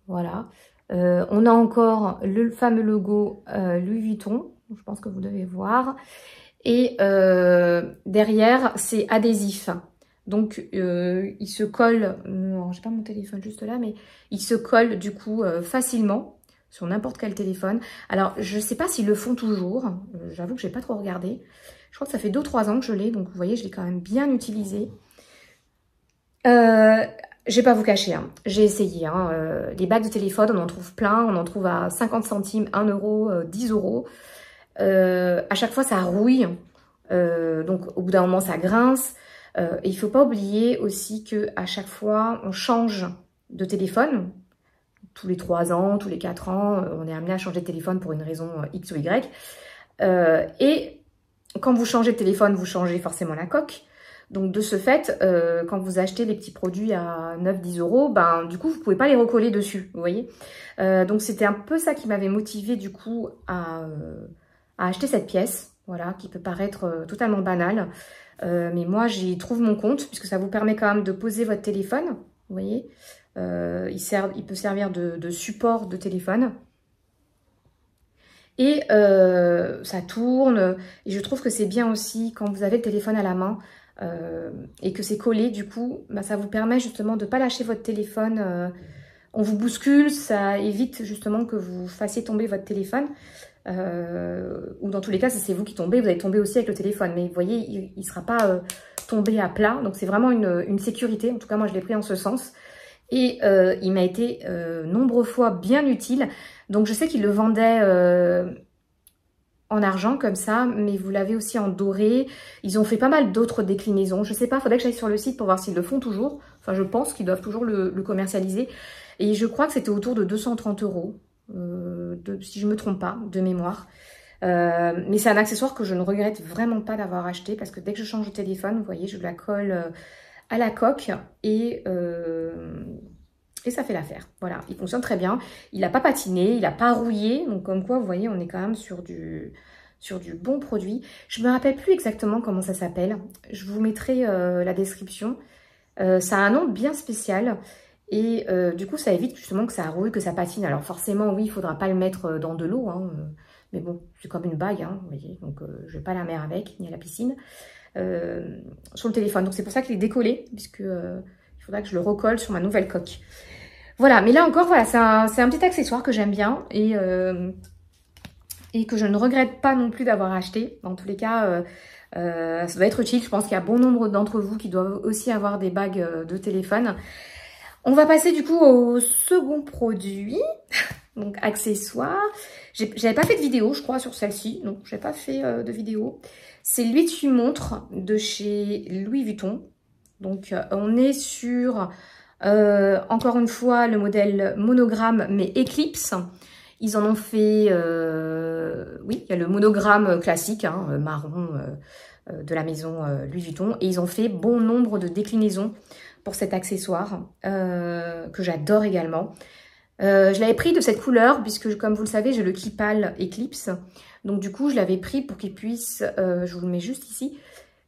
Voilà. On a encore le fameux logo Louis Vuitton, je pense que vous devez voir. Et derrière c'est adhésif. Donc il se colle, j'ai pas mon téléphone juste là, mais il se colle du coup facilement sur n'importe quel téléphone. Alors je sais pas s'ils le font toujours, j'avoue que j'ai pas trop regardé. Je crois que ça fait 2-3 ans que je l'ai, donc vous voyez je l'ai quand même bien utilisé. Je vais pas vous cacher, hein. J'ai essayé. Hein. Les bagues de téléphone, on en trouve plein. On en trouve à 50 centimes, 1 euro, 10 euros. À chaque fois, ça rouille. Donc, au bout d'un moment, ça grince. Et il faut pas oublier aussi que à chaque fois, on change de téléphone. Tous les 3 ans, tous les 4 ans, on est amené à changer de téléphone pour une raison X ou Y. Et quand vous changez de téléphone, vous changez forcément la coque. Donc de ce fait, quand vous achetez les petits produits à 9-10 euros, ben du coup vous pouvez pas les recoller dessus, vous voyez. Donc c'était un peu ça qui m'avait motivé du coup à acheter cette pièce, voilà, qui peut paraître totalement banale. Mais moi j'y trouve mon compte, puisque ça vous permet quand même de poser votre téléphone, vous voyez. Il peut servir de support de téléphone. Et ça tourne, et je trouve que c'est bien aussi quand vous avez le téléphone à la main, et que c'est collé, du coup, bah, ça vous permet justement de ne pas lâcher votre téléphone. On vous bouscule, ça évite justement que vous fassiez tomber votre téléphone. Ou dans tous les cas, si c'est vous qui tombez, vous allez tomber aussi avec le téléphone. Mais vous voyez, il ne sera pas tombé à plat. Donc c'est vraiment une sécurité. En tout cas, moi, je l'ai pris en ce sens. Et il m'a été nombreuses fois bien utile. Donc je sais qu'ils le vendaient en argent comme ça, mais vous l'avez aussi en doré. Ils ont fait pas mal d'autres déclinaisons. Je sais pas, faudrait que j'aille sur le site pour voir s'ils le font toujours. Enfin, je pense qu'ils doivent toujours le commercialiser. Et je crois que c'était autour de 230 euros, si je me trompe pas, de mémoire. Mais c'est un accessoire que je ne regrette vraiment pas d'avoir acheté, parce que dès que je change de téléphone, vous voyez, je la colle à la coque et ça fait l'affaire. Voilà, il fonctionne très bien. Il n'a pas patiné, il n'a pas rouillé. Donc comme quoi, vous voyez, on est quand même sur du bon produit. Je ne me rappelle plus exactement comment ça s'appelle. Je vous mettrai la description. Ça a un nom bien spécial. Et du coup, ça évite justement que ça rouille, que ça patine. Alors forcément, oui, il ne faudra pas le mettre dans de l'eau. Hein, mais bon, c'est comme une bague, hein, vous voyez. Donc je ne vais pas à la mer avec, ni à la piscine. Sur le téléphone. Donc c'est pour ça qu'il est décollé, puisque il faudra que je le recolle sur ma nouvelle coque. Voilà, mais là encore, voilà, c'est un petit accessoire que j'aime bien et que je ne regrette pas non plus d'avoir acheté. Dans tous les cas, ça doit être utile. Je pense qu'il y a bon nombre d'entre vous qui doivent aussi avoir des bagues de téléphone. On va passer du coup au second produit, donc accessoire. J'avais pas fait de vidéo, je crois, sur celle-ci. Non, j'ai pas fait de vidéo. C'est l'étui-montre de chez Louis Vuitton. Donc, on est sur, encore une fois, le modèle monogramme, mais Eclipse. Ils en ont fait, oui, il y a le monogramme classique, hein, marron, de la maison Louis Vuitton. Et ils ont fait bon nombre de déclinaisons pour cet accessoire, que j'adore également. Je l'avais pris de cette couleur, puisque comme vous le savez, j'ai le Kipal Eclipse. Donc du coup, je l'avais pris pour qu'il puisse, je vous le mets juste ici,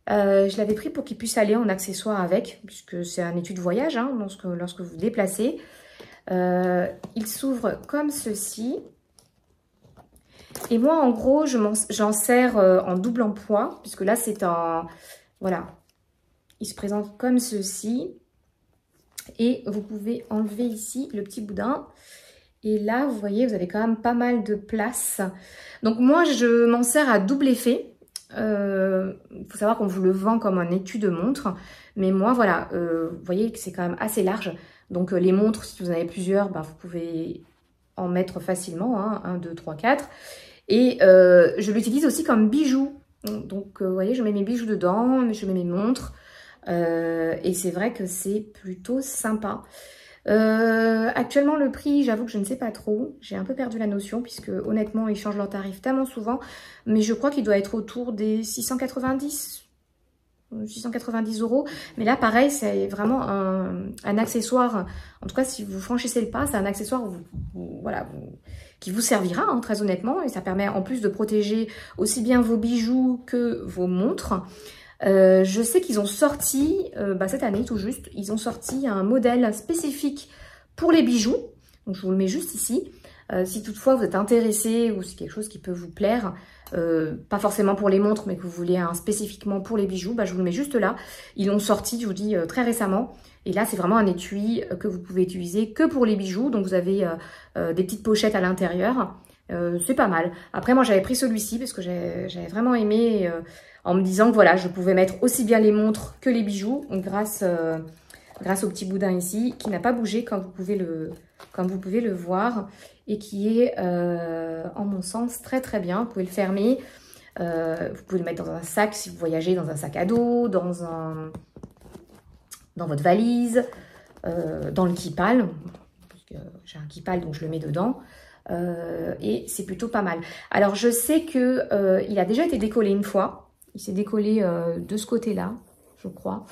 je l'avais pris pour qu'il puisse aller en accessoire avec, puisque c'est un étui de voyage, hein, lorsque vous vous déplacez. Il s'ouvre comme ceci. Et moi, en gros, j'en sers en double emploi, puisque là, c'est un... Voilà. Il se présente comme ceci. Et vous pouvez enlever ici le petit boudin. Et là, vous voyez, vous avez quand même pas mal de place. Donc moi, je m'en sers à double effet. Il faut savoir qu'on vous le vend comme un étui de montre. Mais moi, voilà, vous voyez que c'est quand même assez large. Donc les montres, si vous en avez plusieurs, bah, vous pouvez en mettre facilement. Hein, 1, 2, 3, 4. Et je l'utilise aussi comme bijou. Donc vous voyez, je mets mes bijoux dedans, je mets mes montres. Et c'est vrai que c'est plutôt sympa. Actuellement le prix, j'avoue que je ne sais pas trop, j'ai un peu perdu la notion puisque honnêtement ils changent leurs tarifs tellement souvent, mais je crois qu'il doit être autour des 690 €, mais là pareil c'est vraiment un accessoire, en tout cas si vous franchissez le pas, c'est un accessoire voilà, qui vous servira hein, très honnêtement, et ça permet en plus de protéger aussi bien vos bijoux que vos montres. Je sais qu'ils ont sorti, cette année tout juste, ils ont sorti un modèle spécifique pour les bijoux. Donc je vous le mets juste ici. Si toutefois vous êtes intéressé ou c'est quelque chose qui peut vous plaire, pas forcément pour les montres, mais que vous voulez spécifiquement pour les bijoux, je vous le mets juste là. Ils l'ont sorti, je vous dis, très récemment. Et là, c'est vraiment un étui que vous pouvez utiliser que pour les bijoux. Donc vous avez des petites pochettes à l'intérieur. C'est pas mal. Après, moi, j'avais pris celui-ci parce que j'avais vraiment aimé... en me disant que voilà, je pouvais mettre aussi bien les montres que les bijoux grâce au petit boudin ici, qui n'a pas bougé comme vous pouvez le voir et qui est, en mon sens, très très bien. Vous pouvez le fermer, vous pouvez le mettre dans un sac si vous voyagez, dans un sac à dos, dans votre valise, dans le Kipal. J'ai un Kipal donc je le mets dedans. Et c'est plutôt pas mal. Alors je sais que il a déjà été décollé une fois. Il s'est décollé de ce côté-là, je crois,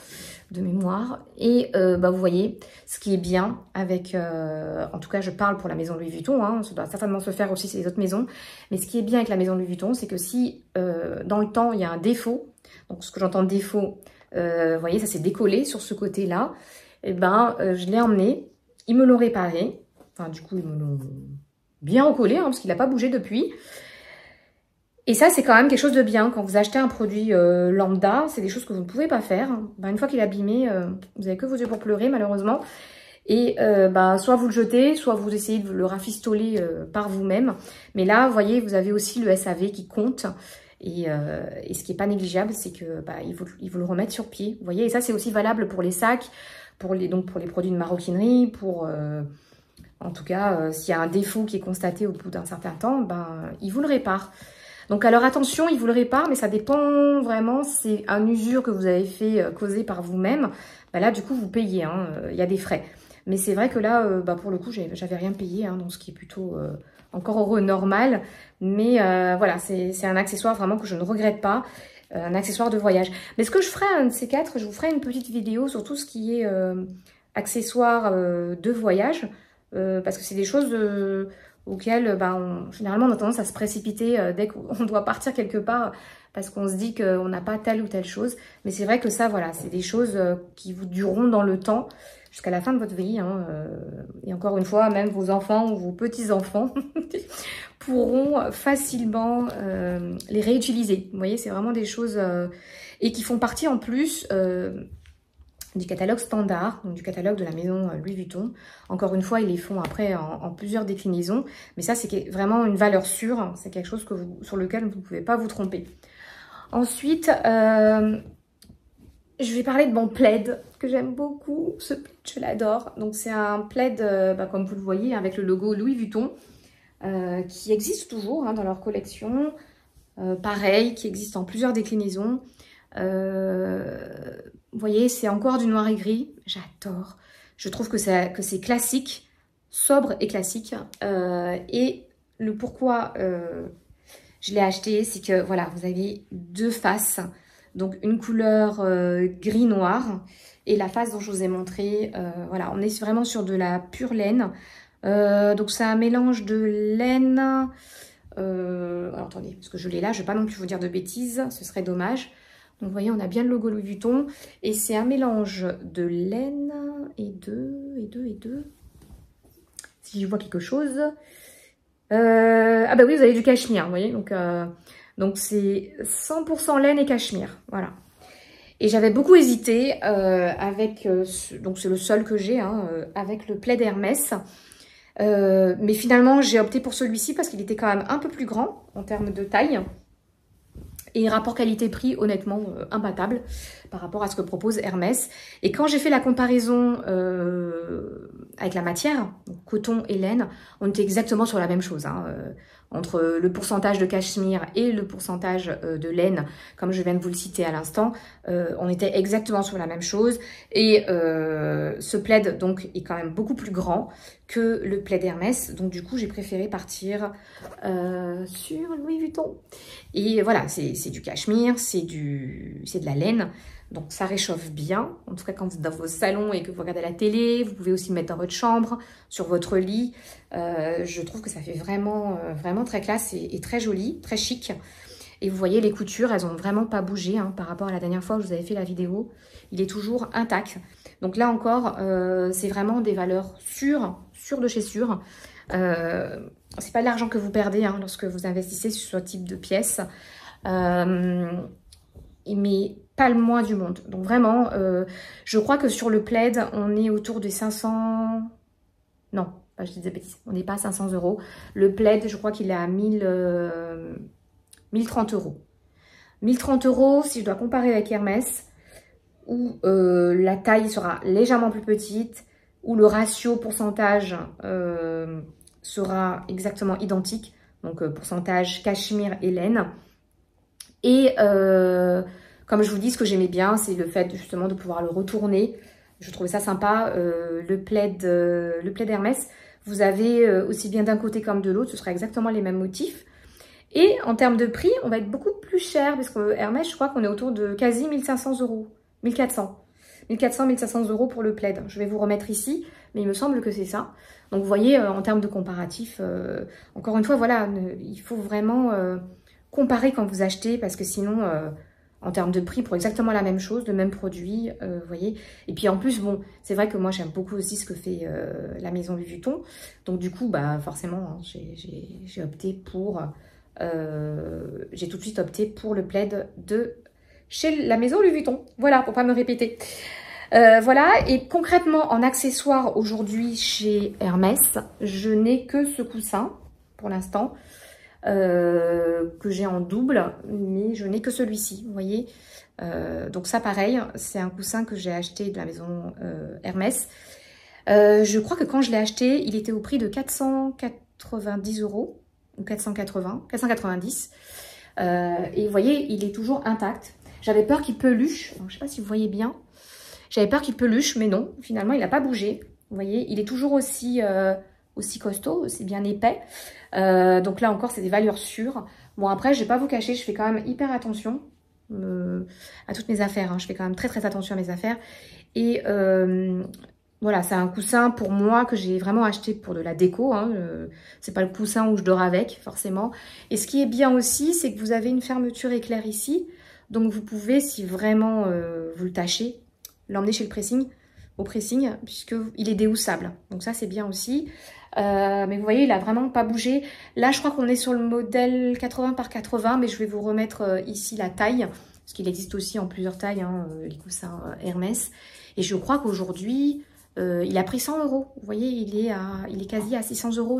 de mémoire. Et vous voyez, ce qui est bien avec... en tout cas, je parle pour la maison Louis Vuitton. Hein, ça doit certainement se faire aussi sur les autres maisons. Mais ce qui est bien avec la maison Louis Vuitton, c'est que si dans le temps, il y a un défaut, donc ce que j'entends de défaut, vous voyez, ça s'est décollé sur ce côté-là, et je l'ai emmené, ils me l'ont réparé. Enfin, du coup, ils me l'ont bien recollé, hein, parce qu'il n'a pas bougé depuis. Et ça, c'est quand même quelque chose de bien. Quand vous achetez un produit lambda, c'est des choses que vous ne pouvez pas faire. Une fois qu'il est abîmé, vous n'avez que vos yeux pour pleurer, malheureusement. Et soit vous le jetez, soit vous essayez de le rafistoler par vous-même. Mais là, vous voyez, vous avez aussi le SAV qui compte. Et ce qui n'est pas négligeable, c'est que il faut le remettre sur pied. Vous voyez, et ça, c'est aussi valable pour les sacs, pour les produits de maroquinerie, pour... en tout cas, s'il y a un défaut qui est constaté au bout d'un certain temps, il vous le répare. Donc alors attention, il vous le répare, mais ça dépend vraiment, c'est un usure que vous avez fait causer par vous-même. Là, du coup, vous payez, hein, il y a des frais. Mais c'est vrai que là, pour le coup, j'avais rien payé, hein, donc ce qui est plutôt encore heureux, normal. Mais voilà, c'est un accessoire vraiment que je ne regrette pas, un accessoire de voyage. Mais ce que je ferai, un de ces quatre, je vous ferai une petite vidéo sur tout ce qui est accessoires de voyage, parce que c'est des choses... auquel généralement on a tendance à se précipiter dès qu'on doit partir quelque part parce qu'on se dit qu'on n'a pas telle ou telle chose. Mais c'est vrai que ça, voilà, c'est des choses qui vous dureront dans le temps jusqu'à la fin de votre vie. Hein, et encore une fois, même vos enfants ou vos petits-enfants pourront facilement les réutiliser. Vous voyez, c'est vraiment des choses et qui font partie en plus... du catalogue standard, donc du catalogue de la maison Louis Vuitton. Encore une fois, ils les font après en plusieurs déclinaisons, mais ça, c'est vraiment une valeur sûre, c'est quelque chose sur lequel vous ne pouvez pas vous tromper. Ensuite, je vais parler de mon plaid, que j'aime beaucoup. Ce plaid, je l'adore. Donc, c'est un plaid, comme vous le voyez, avec le logo Louis Vuitton, qui existe toujours dans leur collection. Pareil, qui existe en plusieurs déclinaisons. Vous voyez, c'est encore du noir et gris. J'adore. Je trouve que c'est classique, sobre et classique. Et le pourquoi je l'ai acheté, c'est que voilà, vous avez deux faces. Donc une couleur gris-noir et la face dont je vous ai montré. Voilà, on est vraiment sur de la pure laine. Donc c'est un mélange de laine. Alors attendez, parce que je l'ai là, je ne vais pas non plus vous dire de bêtises, ce serait dommage. Donc vous voyez, on a bien le logo Louis Vuitton. Et c'est un mélange de laine et de... Si je vois quelque chose. Ah bah oui, vous avez du cachemire, vous voyez. Donc c'est 100% laine et cachemire, voilà. Et j'avais beaucoup hésité avec, donc c'est le seul que j'ai, hein, avec le plaid Hermès. Mais finalement, j'ai opté pour celui-ci parce qu'il était quand même un peu plus grand en termes de taille. Et rapport qualité-prix, honnêtement, imbattable par rapport à ce que propose Hermès. Et quand j'ai fait la comparaison avec la matière, donc coton et laine, on était exactement sur la même chose. Hein, entre le pourcentage de cachemire et le pourcentage de laine, comme je viens de vous le citer à l'instant, on était exactement sur la même chose. Et ce plaid donc est quand même beaucoup plus grand que le plaid Hermès. Donc du coup, j'ai préféré partir sur Louis Vuitton. Et voilà, c'est du cachemire, c'est de la laine. Donc ça réchauffe bien, en tout cas quand vous êtes dans vos salons et que vous regardez la télé, vous pouvez aussi le mettre dans votre chambre, sur votre lit. Je trouve que ça fait vraiment, vraiment très classe et très joli, très chic. Et vous voyez, les coutures, elles n'ont vraiment pas bougé hein, par rapport à la dernière fois où je vous avais fait la vidéo. Il est toujours intact. Donc là encore, c'est vraiment des valeurs sûres de chez sûres. C'est pas de l'argent que vous perdez hein, lorsque vous investissez sur ce type de pièces. Mais pas le moins du monde. Donc vraiment, je crois que sur le plaid, on est autour des 500... Non, pas je dis des bêtises, on n'est pas à 500 €. Le plaid, je crois qu'il est à 1030 €. 1030 €, si je dois comparer avec Hermès, où la taille sera légèrement plus petite, où le ratio pourcentage sera exactement identique. Donc pourcentage cachemire et laine. Et comme je vous dis, ce que j'aimais bien, c'est le fait justement de pouvoir le retourner. Je trouvais ça sympa. Le plaid Hermès, vous avez aussi bien d'un côté comme de l'autre, ce sera exactement les mêmes motifs. Et en termes de prix, on va être beaucoup plus cher, parce que Hermès, je crois qu'on est autour de quasi 1500 €, 1400. 1500 € pour le plaid. Je vais vous remettre ici, mais il me semble que c'est ça. Donc vous voyez, en termes de comparatif, encore une fois, voilà, il faut vraiment comparer quand vous achetez, parce que sinon, en termes de prix, pour exactement la même chose, le même produit, vous voyez. Et puis en plus, bon, c'est vrai que moi, j'aime beaucoup aussi ce que fait la maison Louis Vuitton. Donc du coup, bah forcément, hein, j'ai opté pour... j'ai tout de suite opté pour le plaid de chez la maison Louis Vuitton. Voilà, pour pas me répéter. Voilà, et concrètement, en accessoire aujourd'hui chez Hermès, je n'ai que ce coussin, pour l'instant, que j'ai en double, mais je n'ai que celui-ci, vous voyez. Donc ça, pareil, c'est un coussin que j'ai acheté de la maison Hermès. Je crois que quand je l'ai acheté, il était au prix de 490 €, ou 490. Et vous voyez, il est toujours intact. J'avais peur qu'il peluche, je ne sais pas si vous voyez bien. J'avais peur qu'il peluche, mais non, finalement, il n'a pas bougé. Vous voyez, il est toujours aussi costaud, aussi bien épais. Donc là encore, c'est des valeurs sûres. Bon, après, je ne vais pas vous cacher, je fais quand même hyper attention à toutes mes affaires. Hein. Je fais quand même très, très attention à mes affaires. Et voilà, c'est un coussin pour moi que j'ai vraiment acheté pour de la déco. Hein. C'est pas le coussin où je dors avec, forcément. Et ce qui est bien aussi, c'est que vous avez une fermeture éclair ici. Donc vous pouvez, si vraiment vous le tâchez, l'emmener chez le pressing, au pressing, puisqu'il est déhoussable. Donc ça, c'est bien aussi. Mais vous voyez, il a vraiment pas bougé. Là, je crois qu'on est sur le modèle 80 par 80, mais je vais vous remettre ici la taille, parce qu'il existe aussi en plusieurs tailles, hein, les coussins Hermès. Et je crois qu'aujourd'hui, il a pris 100 €. Vous voyez, il est quasi à 600 €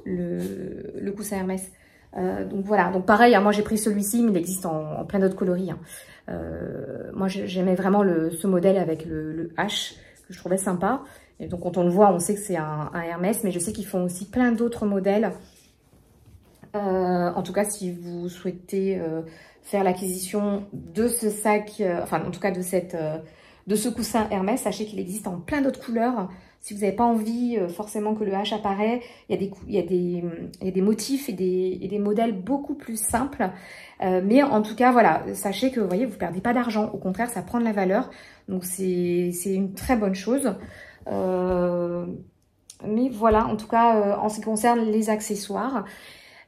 le coussin Hermès. Donc voilà, donc pareil, hein, moi j'ai pris celui-ci, mais il existe en plein d'autres coloris. Hein. Moi j'aimais vraiment ce modèle avec le H, que je trouvais sympa. Et donc quand on le voit, on sait que c'est un Hermès, mais je sais qu'ils font aussi plein d'autres modèles. En tout cas, si vous souhaitez faire l'acquisition de ce sac, enfin en tout cas de ce coussin Hermès, sachez qu'il existe en plein d'autres couleurs. Si vous n'avez pas envie forcément que le H apparaît, il y a des motifs et des modèles beaucoup plus simples. Mais en tout cas, voilà, sachez que vous voyez, vous ne perdez pas d'argent. Au contraire, ça prend de la valeur. Donc c'est une très bonne chose. Mais voilà, en tout cas, en ce qui concerne les accessoires.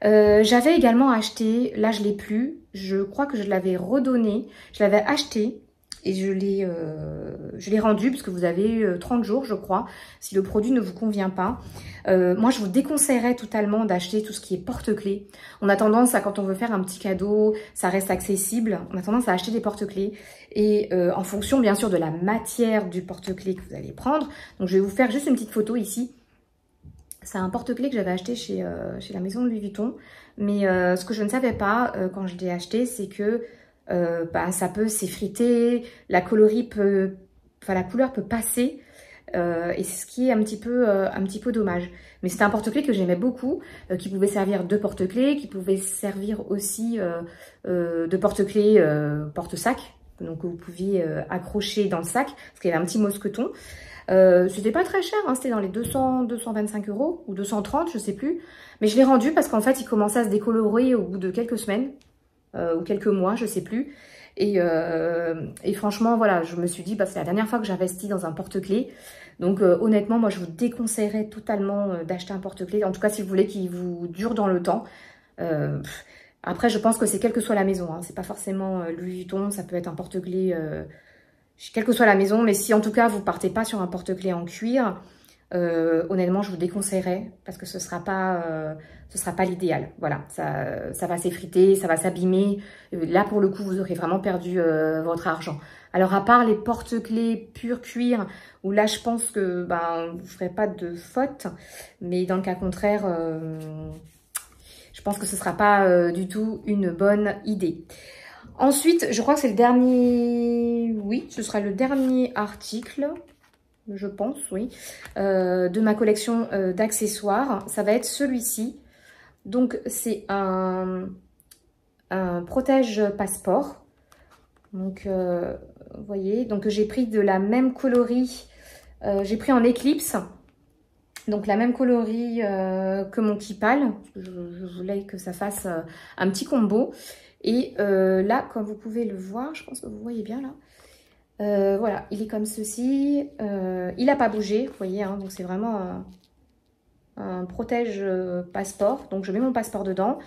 J'avais également acheté, là je l'ai plus, je crois que je l'avais redonné, je l'avais acheté et je l'ai rendu parce que vous avez 30 jours je crois, si le produit ne vous convient pas. Moi je vous déconseillerais totalement d'acheter tout ce qui est porte-clés. On a tendance à, quand on veut faire un petit cadeau, ça reste accessible, on a tendance à acheter des porte-clés et en fonction bien sûr de la matière du porte-clés que vous allez prendre. Donc je vais vous faire juste une petite photo ici. C'est un porte-clés que j'avais acheté chez la maison de Louis Vuitton. Mais ce que je ne savais pas quand je l'ai acheté, c'est que ça peut s'effriter, la couleur peut passer. Et c'est ce qui est un petit peu dommage. Mais c'était un porte-clés que j'aimais beaucoup, qui pouvait servir de porte-clés, qui pouvait servir aussi de porte-clés porte-sac. Donc vous pouviez accrocher dans le sac, parce qu'il y avait un petit mosqueton. C'était pas très cher, hein, c'était dans les 225 € ou 230, je sais plus. Mais je l'ai rendu parce qu'en fait, il commençait à se décolorer au bout de quelques semaines ou quelques mois, je sais plus. Et franchement, voilà, je me suis dit, bah, c'est la dernière fois que j'investis dans un porte-clés. Donc honnêtement, moi, je vous déconseillerais totalement d'acheter un porte-clés. En tout cas, si vous voulez qu'il vous dure dans le temps. Après, je pense que c'est quelle que soit la maison. Hein. C'est pas forcément Louis Vuitton, ça peut être un porte-clés... quelle que soit la maison, mais si en tout cas vous partez pas sur un porte-clés en cuir, honnêtement je vous déconseillerais parce que ce sera pas l'idéal. Voilà, ça va s'effriter, ça va s'abîmer. Là pour le coup vous aurez vraiment perdu votre argent. Alors à part les porte-clés pur cuir, où là je pense que vous ferez pas de faute, mais dans le cas contraire, je pense que ce sera pas du tout une bonne idée. Ensuite, je crois que c'est le dernier, oui, ce sera le dernier article, je pense, oui, de ma collection d'accessoires. Ça va être celui-ci. Donc, c'est un protège passeport. Donc, vous voyez, donc j'ai pris de la même coloris, j'ai pris en éclipse. Donc la même coloris que mon Kipal. Je voulais que ça fasse un petit combo. Et là, comme vous pouvez le voir, je pense que vous voyez bien là. Voilà, il est comme ceci. Il n'a pas bougé, vous voyez. Hein, donc c'est vraiment un protège passeport. Donc je mets mon passeport dedans.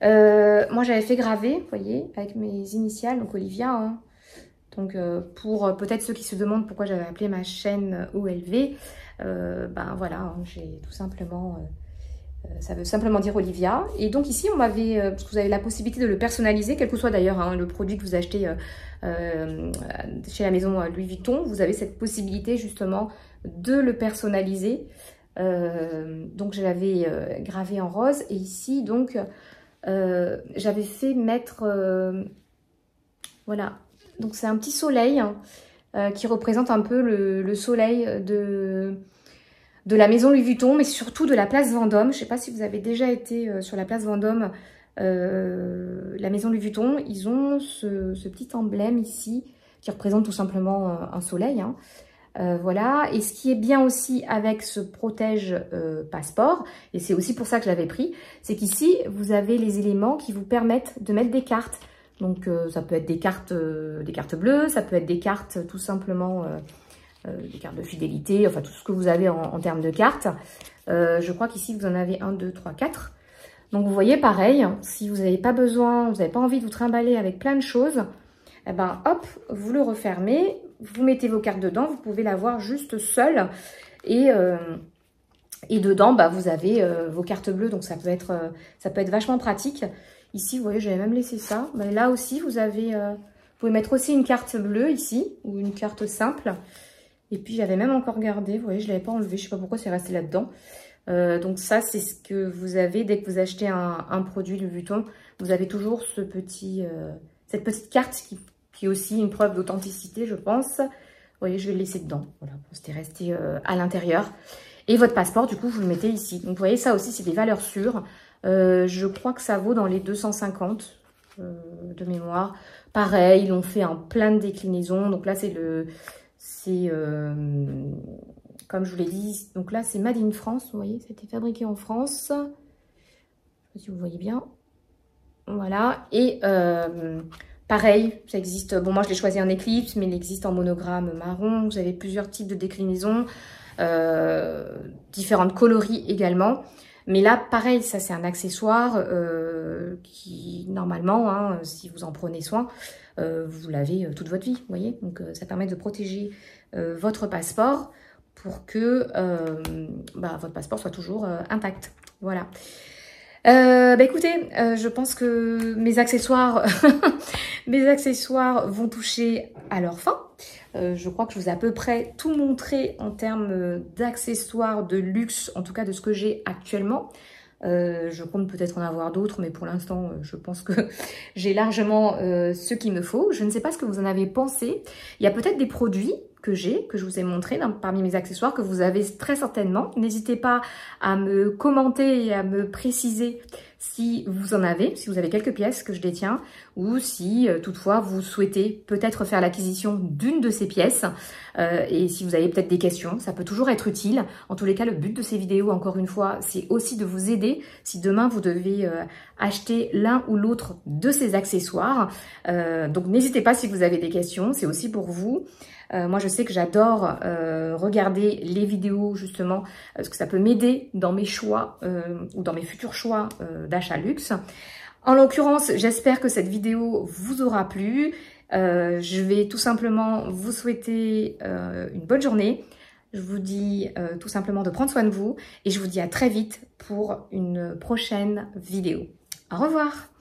Moi j'avais fait graver, vous voyez, avec mes initiales, donc Olivia. Hein. Donc pour peut-être ceux qui se demandent pourquoi j'avais appelé ma chaîne OLV, voilà, hein, j'ai tout simplement... ça veut simplement dire Olivia. Et donc ici, on m'avait, parce que vous avez la possibilité de le personnaliser, quel que soit d'ailleurs hein, le produit que vous achetez chez la maison Louis Vuitton, vous avez cette possibilité justement de le personnaliser. Donc je l'avais gravé en rose. Et ici, donc, j'avais fait mettre, voilà, donc c'est un petit soleil hein, qui représente un peu le soleil de la maison Louis Vuitton, mais surtout de la place Vendôme. Je ne sais pas si vous avez déjà été sur la place Vendôme, la maison Louis Vuitton. Ils ont ce petit emblème ici qui représente tout simplement un soleil. Hein. Voilà. Et ce qui est bien aussi avec ce protège passeport, et c'est aussi pour ça que je l'avais pris, c'est qu'ici, vous avez les éléments qui vous permettent de mettre des cartes. Donc, ça peut être des cartes bleues, ça peut être des cartes tout simplement... des cartes de fidélité, enfin tout ce que vous avez en termes de cartes. Je crois qu'ici vous en avez 1, 2, 3, 4. Donc vous voyez pareil, si vous n'avez pas besoin, vous n'avez pas envie de vous trimballer avec plein de choses, eh ben hop, vous le refermez, vous mettez vos cartes dedans, vous pouvez l'avoir juste seule et dedans vous avez vos cartes bleues, donc ça peut être vachement pratique. Ici vous voyez j'avais même laissé ça, mais là aussi vous avez, vous pouvez mettre aussi une carte bleue ici ou une carte simple. Et puis j'avais même encore gardé, vous voyez, je ne l'avais pas enlevé, je ne sais pas pourquoi c'est resté là-dedans. Donc ça, c'est ce que vous avez dès que vous achetez un produit Louis Vuitton. Vous avez toujours cette petite carte qui est aussi une preuve d'authenticité, je pense. Vous voyez, je vais le laisser dedans, voilà, c'était resté à l'intérieur. Et votre passeport, du coup, vous le mettez ici. Donc vous voyez, ça aussi, c'est des valeurs sûres. Je crois que ça vaut dans les 250 de mémoire. Pareil, ils l'ont fait en plein de déclinaisons. Donc là, comme je vous l'ai dit, donc là c'est Made in France, vous voyez, ça a été fabriqué en France. Je ne sais pas si vous voyez bien. Voilà, et pareil, ça existe, bon moi je l'ai choisi en éclipse, mais il existe en monogramme marron, vous avez plusieurs types de déclinaisons. différentes coloris également. Mais là, pareil, ça c'est un accessoire qui, normalement, hein, si vous en prenez soin, vous l'avez toute votre vie, vous voyez. Donc ça permet de protéger votre passeport pour que votre passeport soit toujours intact. Voilà. Écoutez, je pense que mes accessoires, mes accessoires vont toucher à leur fin. Je crois que je vous ai à peu près tout montré en termes d'accessoires de luxe, en tout cas de ce que j'ai actuellement. Je compte peut-être en avoir d'autres, mais pour l'instant, je pense que j'ai largement ce qu'il me faut. Je ne sais pas ce que vous en avez pensé. Il y a peut-être des produits que je vous ai montré parmi mes accessoires, que vous avez très certainement. N'hésitez pas à me commenter et à me préciser si vous en avez, si vous avez quelques pièces que je détiens, ou si toutefois vous souhaitez peut-être faire l'acquisition d'une de ces pièces, et si vous avez peut-être des questions, ça peut toujours être utile. En tous les cas, le but de ces vidéos, encore une fois, c'est aussi de vous aider si demain vous devez acheter l'un ou l'autre de ces accessoires. Donc n'hésitez pas si vous avez des questions, c'est aussi pour vous. Moi, je sais que j'adore regarder les vidéos, justement, parce que ça peut m'aider dans mes choix ou dans mes futurs choix d'achat luxe. En l'occurrence, j'espère que cette vidéo vous aura plu. Je vais tout simplement vous souhaiter une bonne journée. Je vous dis tout simplement de prendre soin de vous et je vous dis à très vite pour une prochaine vidéo. Au revoir!